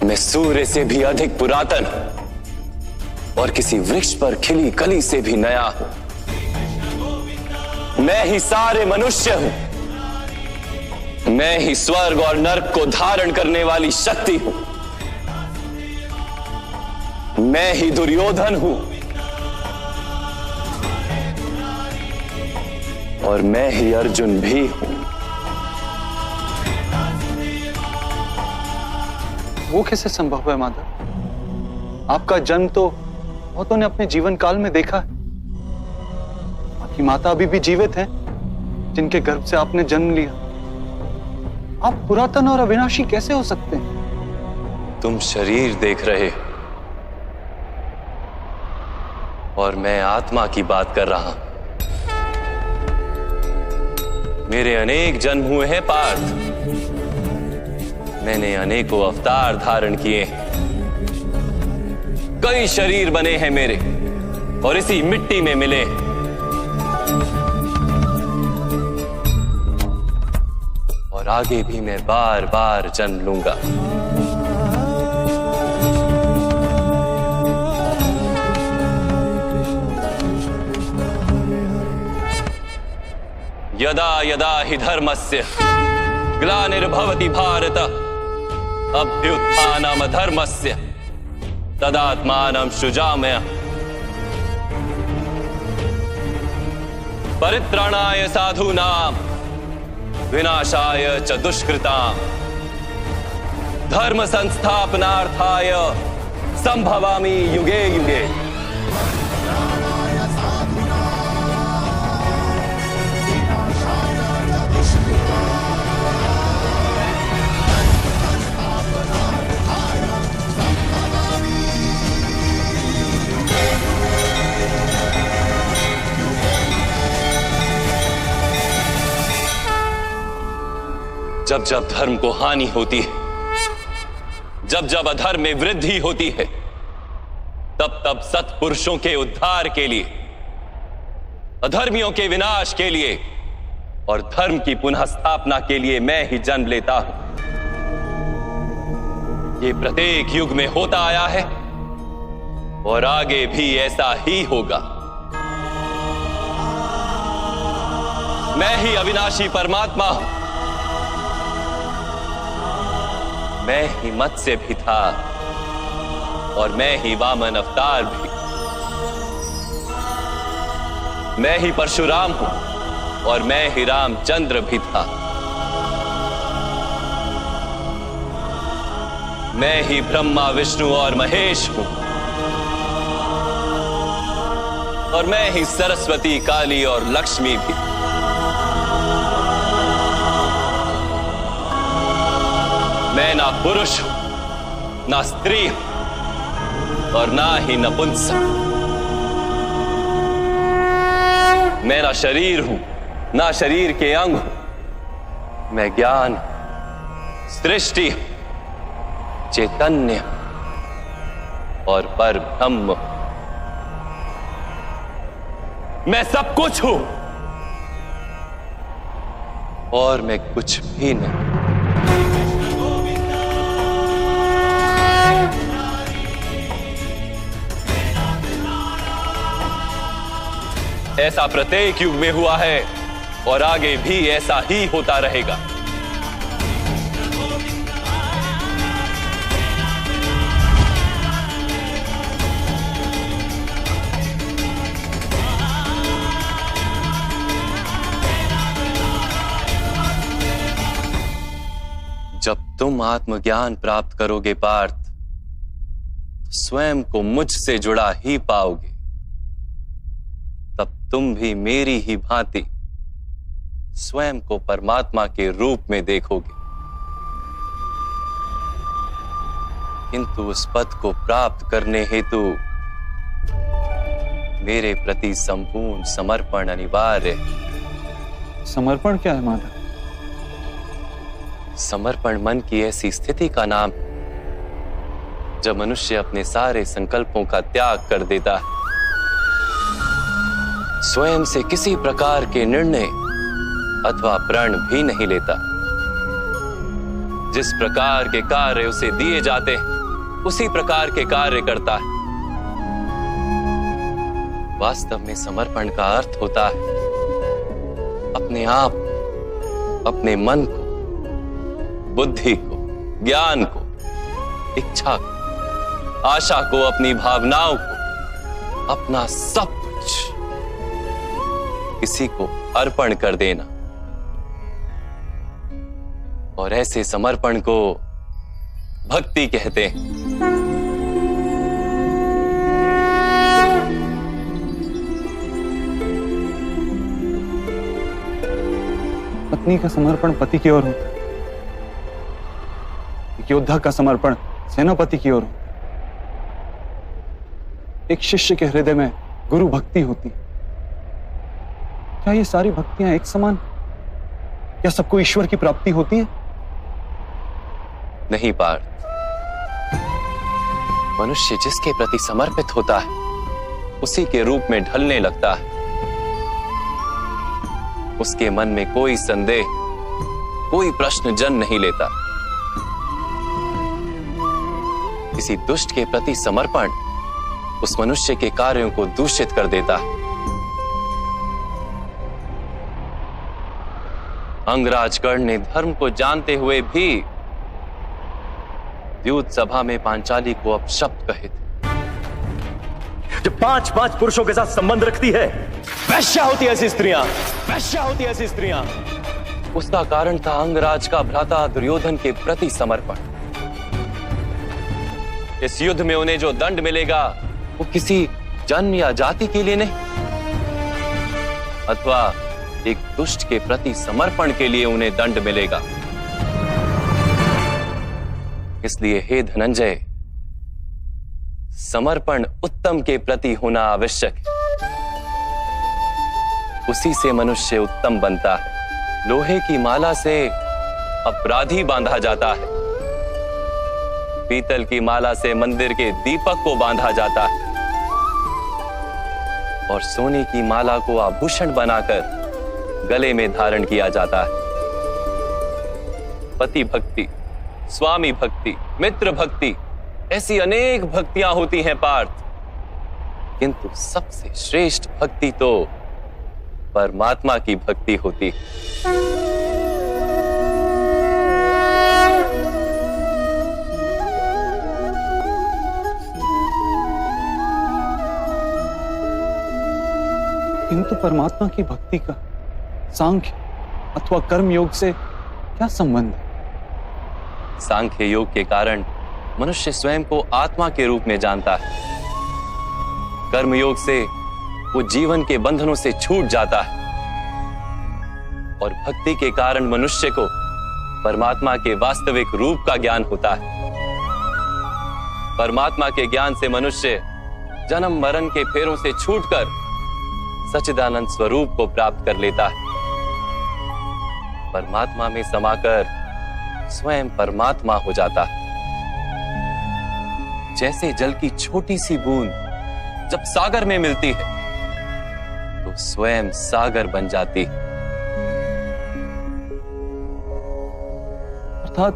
मैं सूर्य से भी अधिक पुरातन हूं और किसी वृक्ष पर खिली कली से भी नया हूं। मैं ही सारे मनुष्य हूं, मैं ही स्वर्ग और नर्क को धारण करने वाली शक्ति हूं। मैं ही दुर्योधन हूं और मैं ही अर्जुन भी हूं। वो कैसे संभव है माधव? आपका जन्म तो बहुतों ने अपने जीवन काल में देखा है। आपकी माता अभी भी जीवित हैं, जिनके गर्भ से आपने जन्म लिया। आप पुरातन और अविनाशी कैसे हो सकते हैं? तुम शरीर देख रहे हो और मैं आत्मा की बात कर रहा हूं। मेरे अनेक जन्म हुए हैं पार्थ, मैंने अनेकों अवतार धारण किए हैं, कई शरीर बने हैं मेरे और इसी मिट्टी में मिले। और आगे भी मैं बार बार जन्म लूंगा। यदा यदा हि धर्मस्य ग्लानिर्भवति भारत अभ्युत्थानम् अधर्मस्य तदात्मानं सृजाम्यहम्। परित्राणाय साधूनां विनाशाय च दुष्कृतां धर्म संस्थापनार्थाय संभवामि युगे युगे। जब जब धर्म को हानि होती है, जब जब अधर्म में वृद्धि होती है, तब तब सत्पुरुषों के उद्धार के लिए, अधर्मियों के विनाश के लिए और धर्म की पुनः स्थापना के लिए मैं ही जन्म लेता हूं। ये प्रत्येक युग में होता आया है और आगे भी ऐसा ही होगा। मैं ही अविनाशी परमात्मा हूं, मैं ही मत्स्य भी था और मैं ही वामन अवतार भी। मैं ही परशुराम हूं और मैं ही रामचंद्र भी था। मैं ही ब्रह्मा विष्णु और महेश हूं और मैं ही सरस्वती काली और लक्ष्मी भी। मैं ना पुरुष हूं, ना स्त्री हूं और ना ही नपुंसक। मैं ना शरीर हूं, ना शरीर के अंग हूं। मैं ज्ञान, सृष्टि, चैतन्य और पर ब्रह्म। मैं सब कुछ हूं और मैं कुछ भी नहीं। ऐसा प्रत्येक युग में हुआ है और आगे भी ऐसा ही होता रहेगा। जब तुम आत्मज्ञान प्राप्त करोगे पार्थ, स्वयं को मुझसे जुड़ा ही पाओगे। तब तुम भी मेरी ही भांति स्वयं को परमात्मा के रूप में देखोगे। किंतु उस पद को प्राप्त करने हेतु मेरे प्रति संपूर्ण समर्पण अनिवार्य है। समर्पण क्या है माधव? समर्पण मन की ऐसी स्थिति का नाम है जब मनुष्य अपने सारे संकल्पों का त्याग कर देता है, स्वयं से किसी प्रकार के निर्णय अथवा प्रण भी नहीं लेता। जिस प्रकार के कार्य उसे दिए जाते हैं उसी प्रकार के कार्य करता है। वास्तव में समर्पण का अर्थ होता है अपने आप, अपने मन को, बुद्धि को, ज्ञान को, इच्छा को, आशा को, अपनी भावनाओं को, अपना सब कुछ किसी को अर्पण कर देना। और ऐसे समर्पण को भक्ति कहते हैं। पत्नी का समर्पण पति की ओर होता है, एक योद्धा का समर्पण सेनापति की ओर होता है, एक शिष्य के हृदय में गुरु भक्ति होती है। क्या ये सारी भक्तियां एक समान? क्या सबको ईश्वर की प्राप्ति होती है? नहीं पार्थ, मनुष्य जिसके प्रति समर्पित होता है उसी के रूप में ढलने लगता है। उसके मन में कोई संदेह, कोई प्रश्न जन्म नहीं लेता। किसी दुष्ट के प्रति समर्पण उस मनुष्य के कार्यों को दूषित कर देता है। अंगराज कर्ण ने धर्म को जानते हुए भी द्यूत सभा में पांचाली को अपशब्द कहे थे। जो 5-5 पुरुषों के साथ संबंध रखती है, वैश्या होती ऐसी स्त्रियां, वैश्या होती ऐसी स्त्रियां। उसका कारण था अंगराज का भ्राता दुर्योधन के प्रति समर्पण। इस युद्ध में उन्हें जो दंड मिलेगा वो किसी जन्म या जाति के लिए नहीं, अथवा एक दुष्ट के प्रति समर्पण के लिए उन्हें दंड मिलेगा। इसलिए हे धनंजय, समर्पण उत्तम के प्रति होना आवश्यक है। उसी से मनुष्य उत्तम बनता है। लोहे की माला से अपराधी बांधा जाता है, पीतल की माला से मंदिर के दीपक को बांधा जाता है, और सोने की माला को आभूषण बनाकर गले में धारण किया जाता है। पति भक्ति, स्वामी भक्ति, मित्र भक्ति, ऐसी अनेक भक्तियां होती हैं पार्थ, किंतु सबसे श्रेष्ठ भक्ति तो परमात्मा की भक्ति होती है। किंतु परमात्मा की भक्ति का सांख्य अथवा कर्म योग से क्या संबंध है? सांख्य योग के कारण मनुष्य स्वयं को आत्मा के रूप में जानता है। कर्म योग से वो जीवन के बंधनों से छूट जाता है, और भक्ति के कारण मनुष्य को परमात्मा के वास्तविक रूप का ज्ञान होता है। परमात्मा के ज्ञान से मनुष्य जन्म मरण के फेरों से छूटकर सच्चिदानंद स्वरूप को प्राप्त कर लेता है। परमात्मा में समाकर स्वयं परमात्मा हो जाता है। जैसे जल की छोटी सी बूंद जब सागर में मिलती है तो स्वयं सागर बन जाती है। अर्थात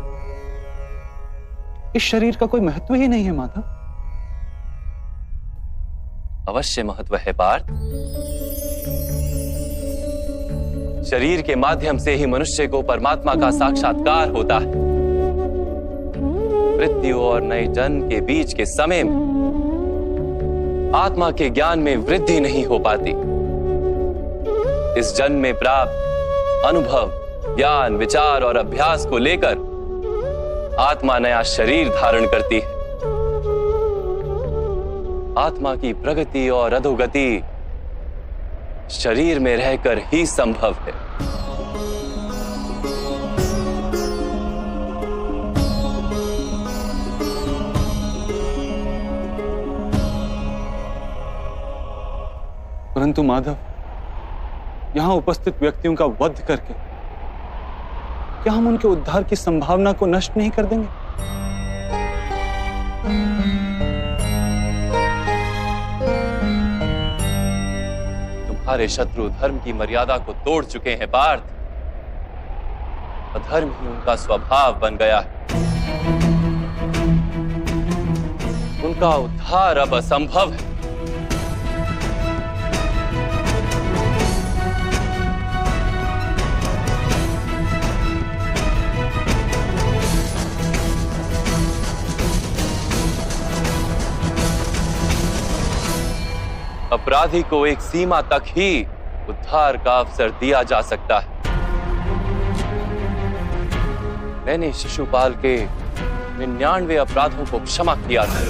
इस शरीर का कोई महत्व ही नहीं है माधव? अवश्य महत्व है पार्थ। शरीर के माध्यम से ही मनुष्य को परमात्मा का साक्षात्कार होता है। मृत्यु और नए जन्म के बीच के समय में आत्मा के ज्ञान में वृद्धि नहीं हो पाती। इस जन्म में प्राप्त अनुभव, ज्ञान, विचार और अभ्यास को लेकर आत्मा नया शरीर धारण करती है। आत्मा की प्रगति और अधोगति शरीर में रहकर ही संभव है। परंतु माधव, यहां उपस्थित व्यक्तियों का वध करके क्या हम उनके उद्धार की संभावना को नष्ट नहीं कर देंगे? तुम्हारे शत्रु धर्म की मर्यादा को तोड़ चुके हैं पार्थ। अधर्म ही उनका स्वभाव बन गया है। उनका उद्धार अब असंभव है। अपराधी को एक सीमा तक ही उद्धार का अवसर दिया जा सकता है। मैंने शिशुपाल के 99 अपराधों को क्षमा किया था,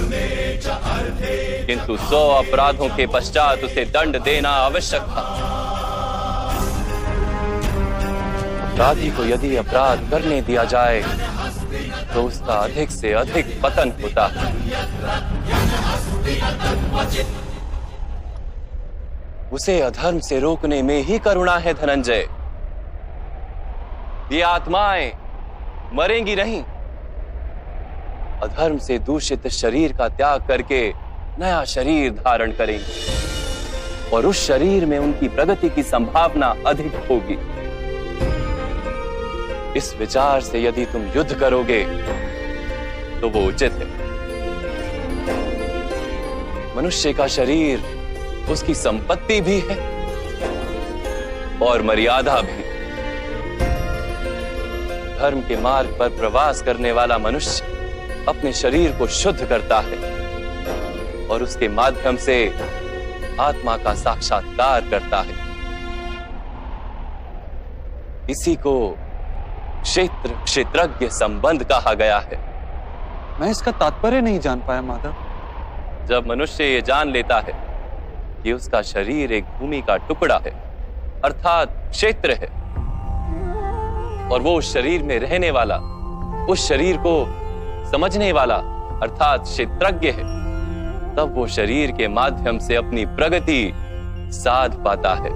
किंतु 100 अपराधों के पश्चात उसे दंड देना आवश्यक था। अपराधी को यदि अपराध करने दिया जाए तो उसका अधिक से अधिक पतन होता है। उसे अधर्म से रोकने में ही करुणा है धनंजय। ये आत्माएं मरेंगी नहीं। अधर्म से दूषित शरीर का त्याग करके नया शरीर धारण करेंगी और उस शरीर में उनकी प्रगति की संभावना अधिक होगी। इस विचार से यदि तुम युद्ध करोगे तो वो उचित है। मनुष्य का शरीर उसकी संपत्ति भी है और मर्यादा भी। धर्म के मार्ग पर प्रवास करने वाला मनुष्य अपने शरीर को शुद्ध करता है और उसके माध्यम से आत्मा का साक्षात्कार करता है। इसी को क्षेत्र क्षेत्रज्ञ संबंध कहा गया है। मैं इसका तात्पर्य नहीं जान पाया माधव। जब मनुष्य ये जान लेता है कि उसका शरीर एक भूमि का टुकड़ा है, अर्थात क्षेत्र है, और वो उस शरीर में रहने वाला, उस शरीर को समझने वाला अर्थात क्षेत्रज्ञ है, तब वो शरीर के माध्यम से अपनी प्रगति साध पाता है।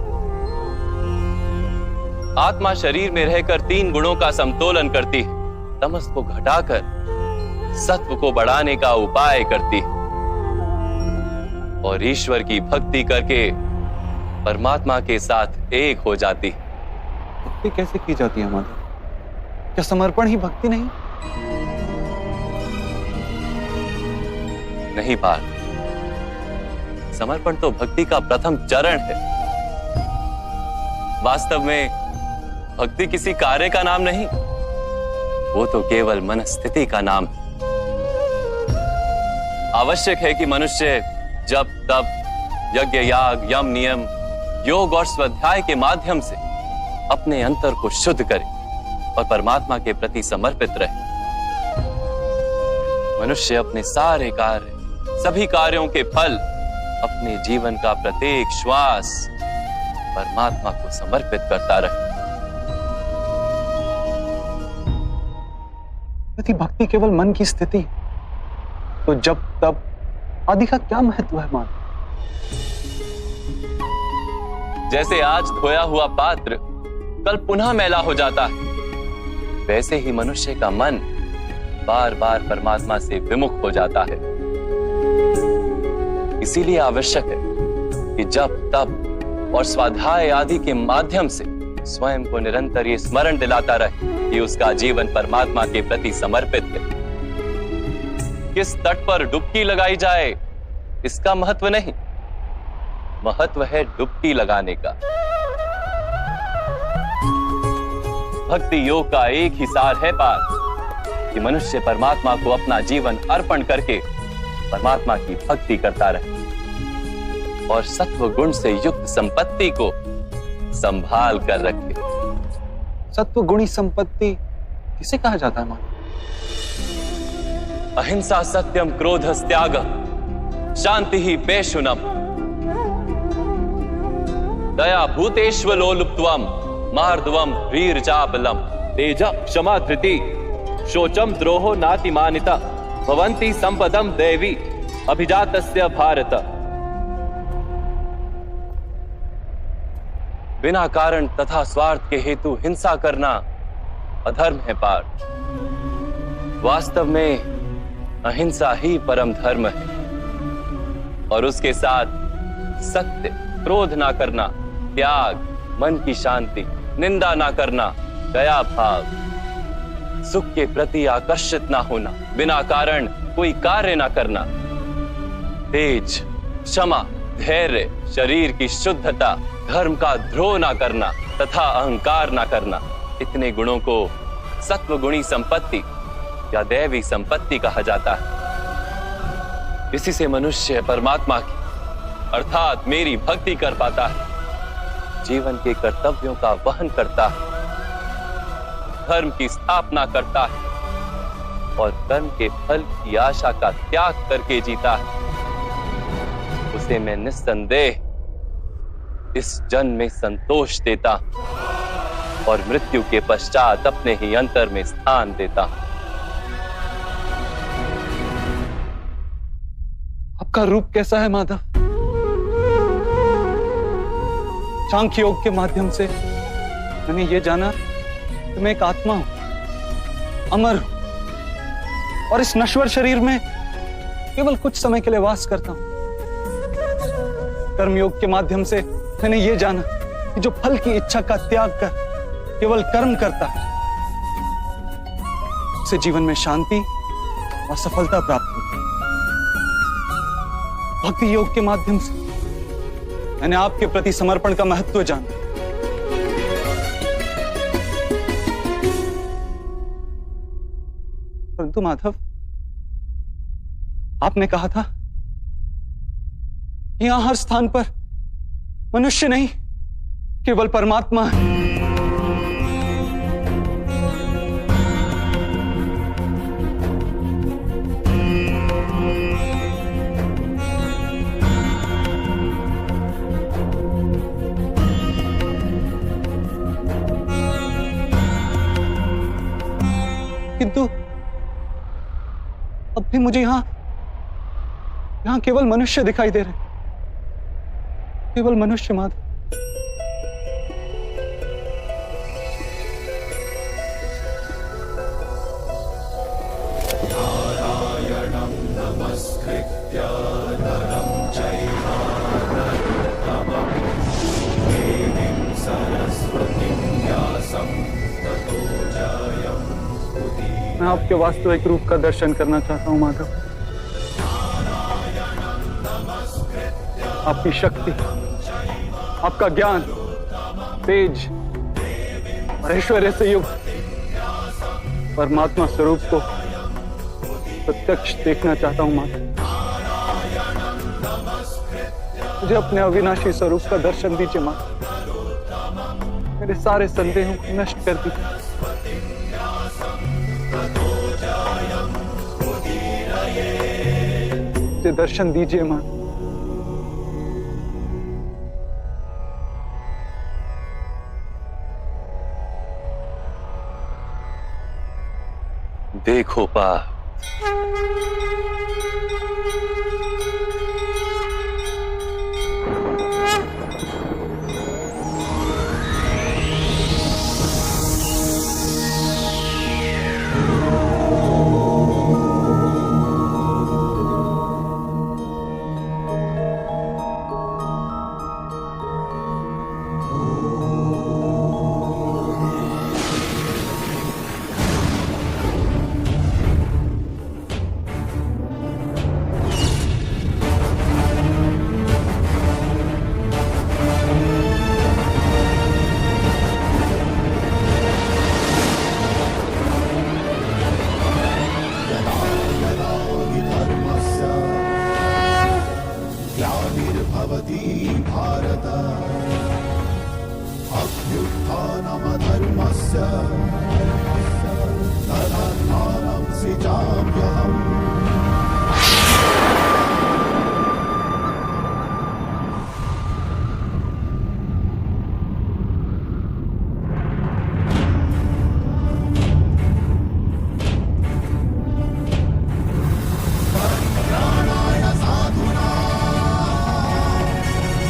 आत्मा शरीर में रहकर 3 गुणों का समतोलन करती है। तमस को घटाकर सत्व को बढ़ाने का उपाय करती है और ईश्वर की भक्ति करके परमात्मा के साथ एक हो जाती है। भक्ति कैसे की जाती है माधव? क्या समर्पण ही भक्ति नहीं? नहीं पार्थ, समर्पण तो भक्ति का प्रथम चरण है। वास्तव में भक्ति किसी कार्य का नाम नहीं, वो तो केवल मनस्थिति का नाम है। आवश्यक है कि मनुष्य जब तब यज्ञ याग यम नियम योग और स्वाध्याय के माध्यम से अपने अंतर को शुद्ध करे और परमात्मा के प्रति समर्पित रहे। मनुष्य अपने सारे कार्य, सभी कार्यों के फल, अपने जीवन का प्रत्येक श्वास परमात्मा को समर्पित करता रहे। यदि भक्ति केवल मन की स्थिति तो जब तब आदि का क्या महत्व है मान? जैसे आज धोया हुआ पात्र कल पुनः मैला हो जाता है, वैसे ही मनुष्य का मन बार बार परमात्मा से विमुख हो जाता है। इसीलिए आवश्यक है कि जब तब और स्वाध्याय आदि के माध्यम से स्वयं को निरंतर ये स्मरण दिलाता रहे कि उसका जीवन परमात्मा के प्रति समर्पित है। किस तट पर डुबकी लगाई जाए इसका महत्व नहीं, महत्व है डुबकी लगाने का। भक्ति योग का एक ही सार है पार्थ कि मनुष्य परमात्मा को अपना जीवन अर्पण करके परमात्मा की भक्ति करता रहे और सत्व गुण से युक्त संपत्ति को संभाल कर रखे। सत्व गुणी संपत्ति किसे कहा जाता है मान? अहिंसा सत्यम क्रोधस त्याग शांति ही पेशुनम दया भूतेष्वलोलुप्त्वम मार्दवम ह्रीर्जाबलम तेज क्षमा धृति शोचम द्रोहो नातिमानिता भवन्ति संपदम देवी अभिजातस्य भारत। बिना कारण तथा स्वार्थ के हेतु हिंसा करना अधर्म है पार्थ। वास्तव में अहिंसा ही परम धर्म है और उसके साथ सत्य, क्रोध ना करना, त्याग, मन की शांति, निंदा ना करना, दया भाव, सुख के प्रति आकर्षित ना होना, बिना कारण कोई कार्य ना करना, तेज, क्षमा, धैर्य, शरीर की शुद्धता, धर्म का द्रोह ना करना तथा अहंकार ना करना, इतने गुणों को सत्वगुणी संपत्ति या दैवी संपत्ति कहा जाता है। इसी से मनुष्य परमात्मा की अर्थात मेरी भक्ति कर पाता है, जीवन के कर्तव्यों का वहन करता है, धर्म की स्थापना करता है और कर्म के फल की आशा का त्याग करके जीता है। उसे मैं निस्संदेह इस जन्म में संतोष देता और मृत्यु के पश्चात अपने ही अंतर में स्थान देता। आपका रूप कैसा है माधव? सांख्य योग के माध्यम से मैंने ये जाना कि मैं एक आत्मा हूं, अमर हूं और इस नश्वर शरीर में केवल कुछ समय के लिए वास करता हूं। कर्मयोग के माध्यम से मैंने ये जाना कि जो फल की इच्छा का त्याग कर केवल कर्म करता है उसे जीवन में शांति और सफलता प्राप्त होती है। भक्ति योग के माध्यम से मैंने आपके प्रति समर्पण का महत्व जाना। परंतु माधव, आपने कहा था यहां हर स्थान पर मनुष्य नहीं केवल परमात्मा है। किंतु अब भी मुझे यहां केवल मनुष्य दिखाई दे रहे, केवल मनुष्य माधव। नारायणं नमस्कृत्य नरं चैव नरोत्तमं देवीं सरस्वतीं व्यासं ततो जयमुदीरये। मैं आपके वास्तविक रूप का दर्शन करना चाहता हूं माधव। आपकी शक्ति, आपका ज्ञान, तेज और ऐश्वर्य से युक्त परमात्मा स्वरूप को प्रत्यक्ष देखना चाहता हूं माता। मुझे अपने अविनाशी स्वरूप का दर्शन दीजिए माता। मेरे सारे संदेहों को नष्ट कर दीजिए। मुझे दर्शन दीजिए माता। देखो पार्थ,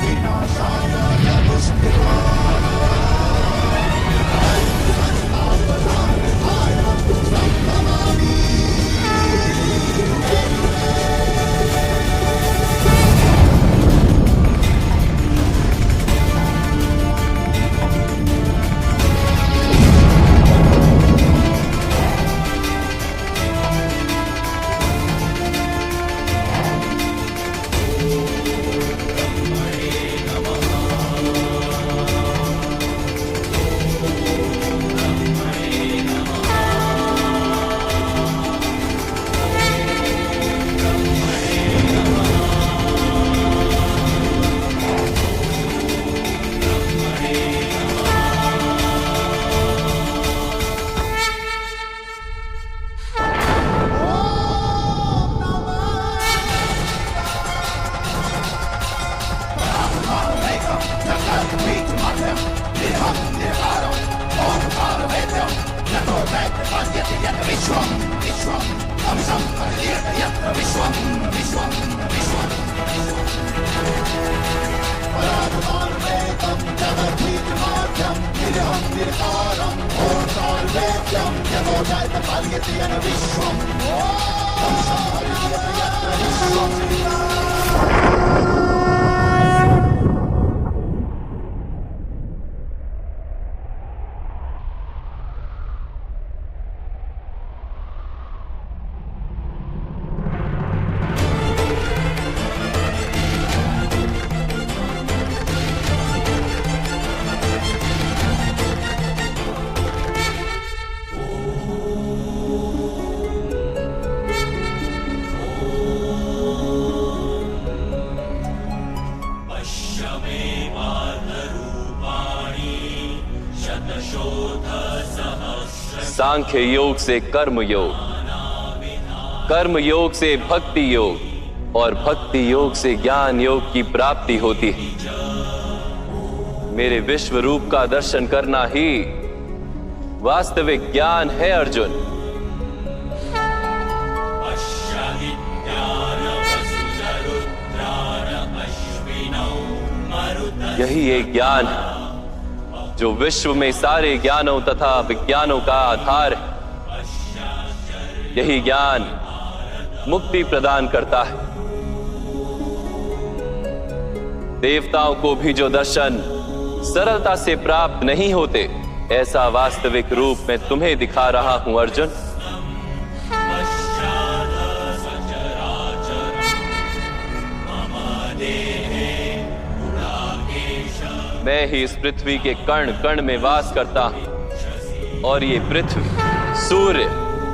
विनाशाय दुष्कृताम् सांख्य योग से कर्म योग, कर्म योग से भक्ति योग और भक्ति योग से ज्ञान योग की प्राप्ति होती है। मेरे विश्व रूप का दर्शन करना ही वास्तविक ज्ञान है अर्जुन। यही एक ज्ञान है जो विश्व में सारे ज्ञानों तथा विज्ञानों का आधार है। यही ज्ञान मुक्ति प्रदान करता है। देवताओं को भी जो दर्शन सरलता से प्राप्त नहीं होते, ऐसा वास्तविक रूप में तुम्हें दिखा रहा हूं अर्जुन। मैं ही इस पृथ्वी के कण कण में वास करता हूं और ये पृथ्वी, सूर्य,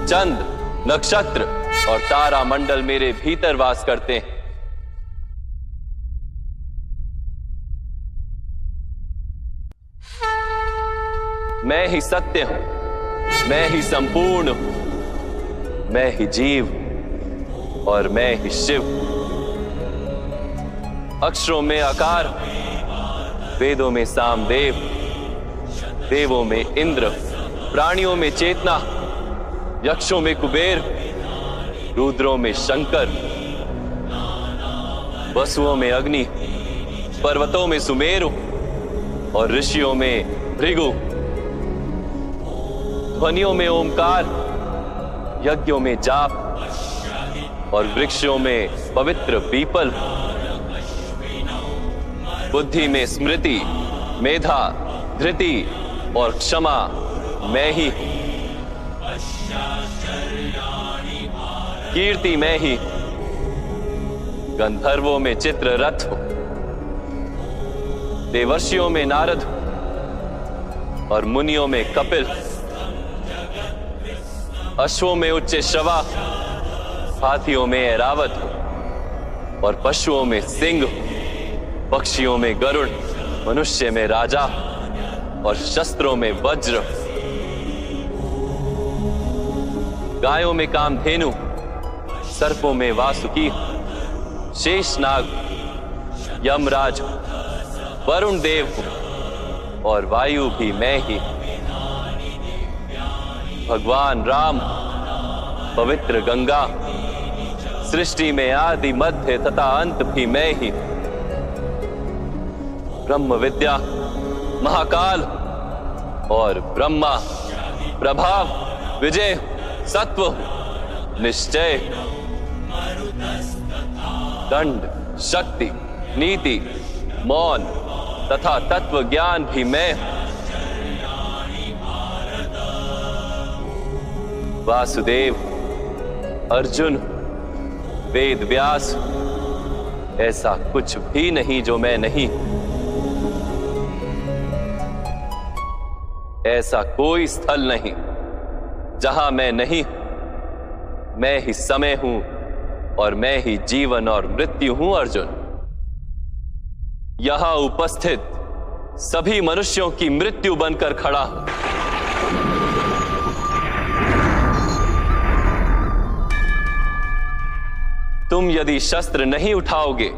चंद्र, नक्षत्र और तारा मंडल मेरे भीतर वास करते हैं। मैं ही सत्य हूं, मैं ही संपूर्ण हूं, मैं ही जीव और मैं ही शिव। अक्षरों में आकार, वेदों में सामदेव, देवों में इंद्र, प्राणियों में चेतना, यक्षों में कुबेर, रुद्रों में शंकर, वसुओं में अग्नि, पर्वतों में सुमेरु और ऋषियों में भृगु, ध्वनियों में ओमकार, यज्ञों में जाप और वृक्षों में पवित्र पीपल, बुद्धि में स्मृति, मेधा, धृति और क्षमा मैं ही। कीर्ति मैं ही। गंधर्वों में चित्ररथ हूं, देवर्षियों में नारद और मुनियों में कपिल, अश्वों में उच्च श्रवा, हाथियों में ऐरावत और पशुओं में सिंह, पक्षियों में गरुड़, मनुष्य में राजा और शस्त्रों में वज्र, गायों में कामधेनु, सर्पों में वासुकी, शेषनाग, यमराज, वरुण देव और वायु भी मैं ही। भगवान राम, पवित्र गंगा, सृष्टि में आदि, मध्य तथा अंत भी मैं ही। ब्रह्म विद्या, महाकाल और ब्रह्मा, प्रभाव, विजय, सत्व, निश्चय, दंड, शक्ति, नीति, मौन तथा तत्व ज्ञान भी मैं। वासुदेव, अर्जुन, वेद व्यास, ऐसा कुछ भी नहीं जो मैं नहीं। ऐसा कोई स्थल नहीं जहां मैं नहीं। मैं ही समय हूं और मैं ही जीवन और मृत्यु हूं अर्जुन। यहां उपस्थित सभी मनुष्यों की मृत्यु बनकर खड़ा हूं। तुम यदि शस्त्र नहीं उठाओगे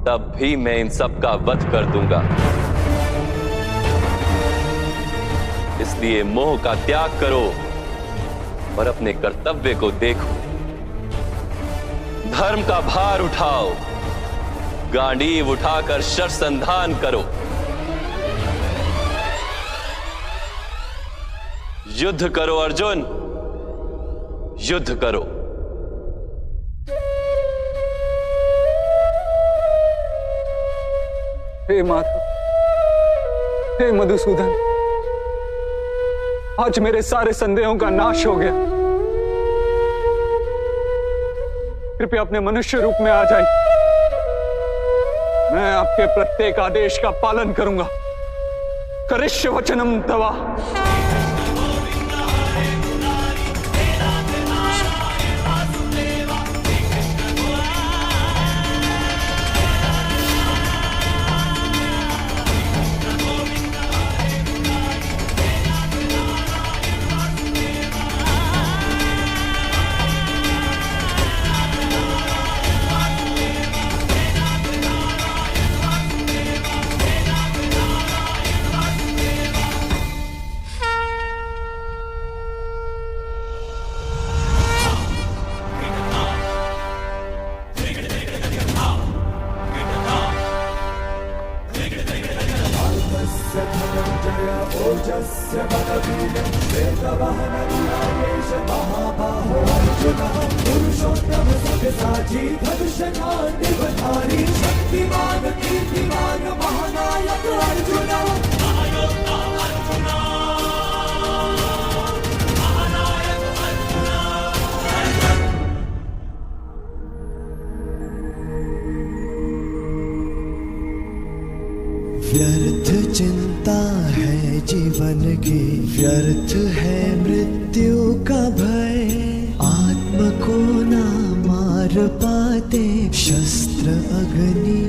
तब भी मैं इन सब का वध कर दूंगा। इसलिए मोह का त्याग करो और अपने कर्तव्य को देखो। धर्म का भार उठाओ, गांडीव उठाकर शरसंधान करो। युद्ध करो अर्जुन, युद्ध करो। हे माधव, हे मधुसूदन, आज मेरे सारे संदेहों का नाश हो गया। कृपया अपने मनुष्य रूप में आ जाइए। मैं आपके प्रत्येक आदेश का पालन करूंगा। करिष्य वचनम तवा। ओजस्य बलवीर्यं श्वेतवाहनरुणायेष महाबाहो अर्जुनः पुरुषोत्तम सव्यसाची धनुषधारी शक्तिमान कीर्तिमान महानायक अर्जुनः। व्यर्थ चिंता है जीवन की, व्यर्थ है मृत्यु का भय। आत्म को ना मार पाते शस्त्र अग्नि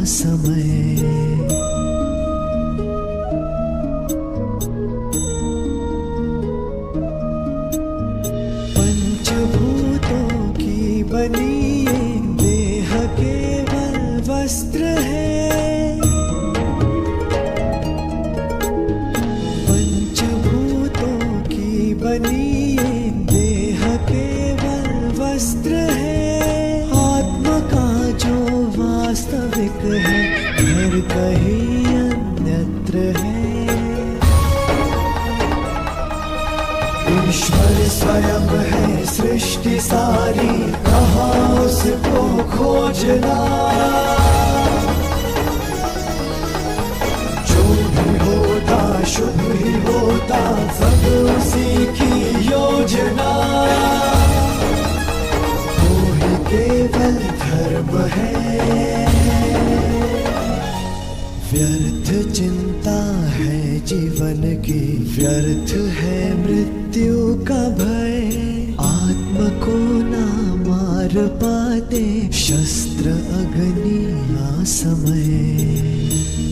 असमय। पंचभूतों की बनी ये देह केवल वस्त्र है। बनी देह केवल वस्त्र है। आत्मा का जो वास्तविक है घर कहीं अन्यत्र है। ईश्वर स्वयं है सृष्टि सारी, कहाँ उसको खोजना। शुभ ही होता सब उसी की योजना। वो ही केवल धर्म है। व्यर्थ चिंता है जीवन की, व्यर्थ है मृत्यु का भय। आत्म को ना मार पाते शस्त्र अग्नि असमय।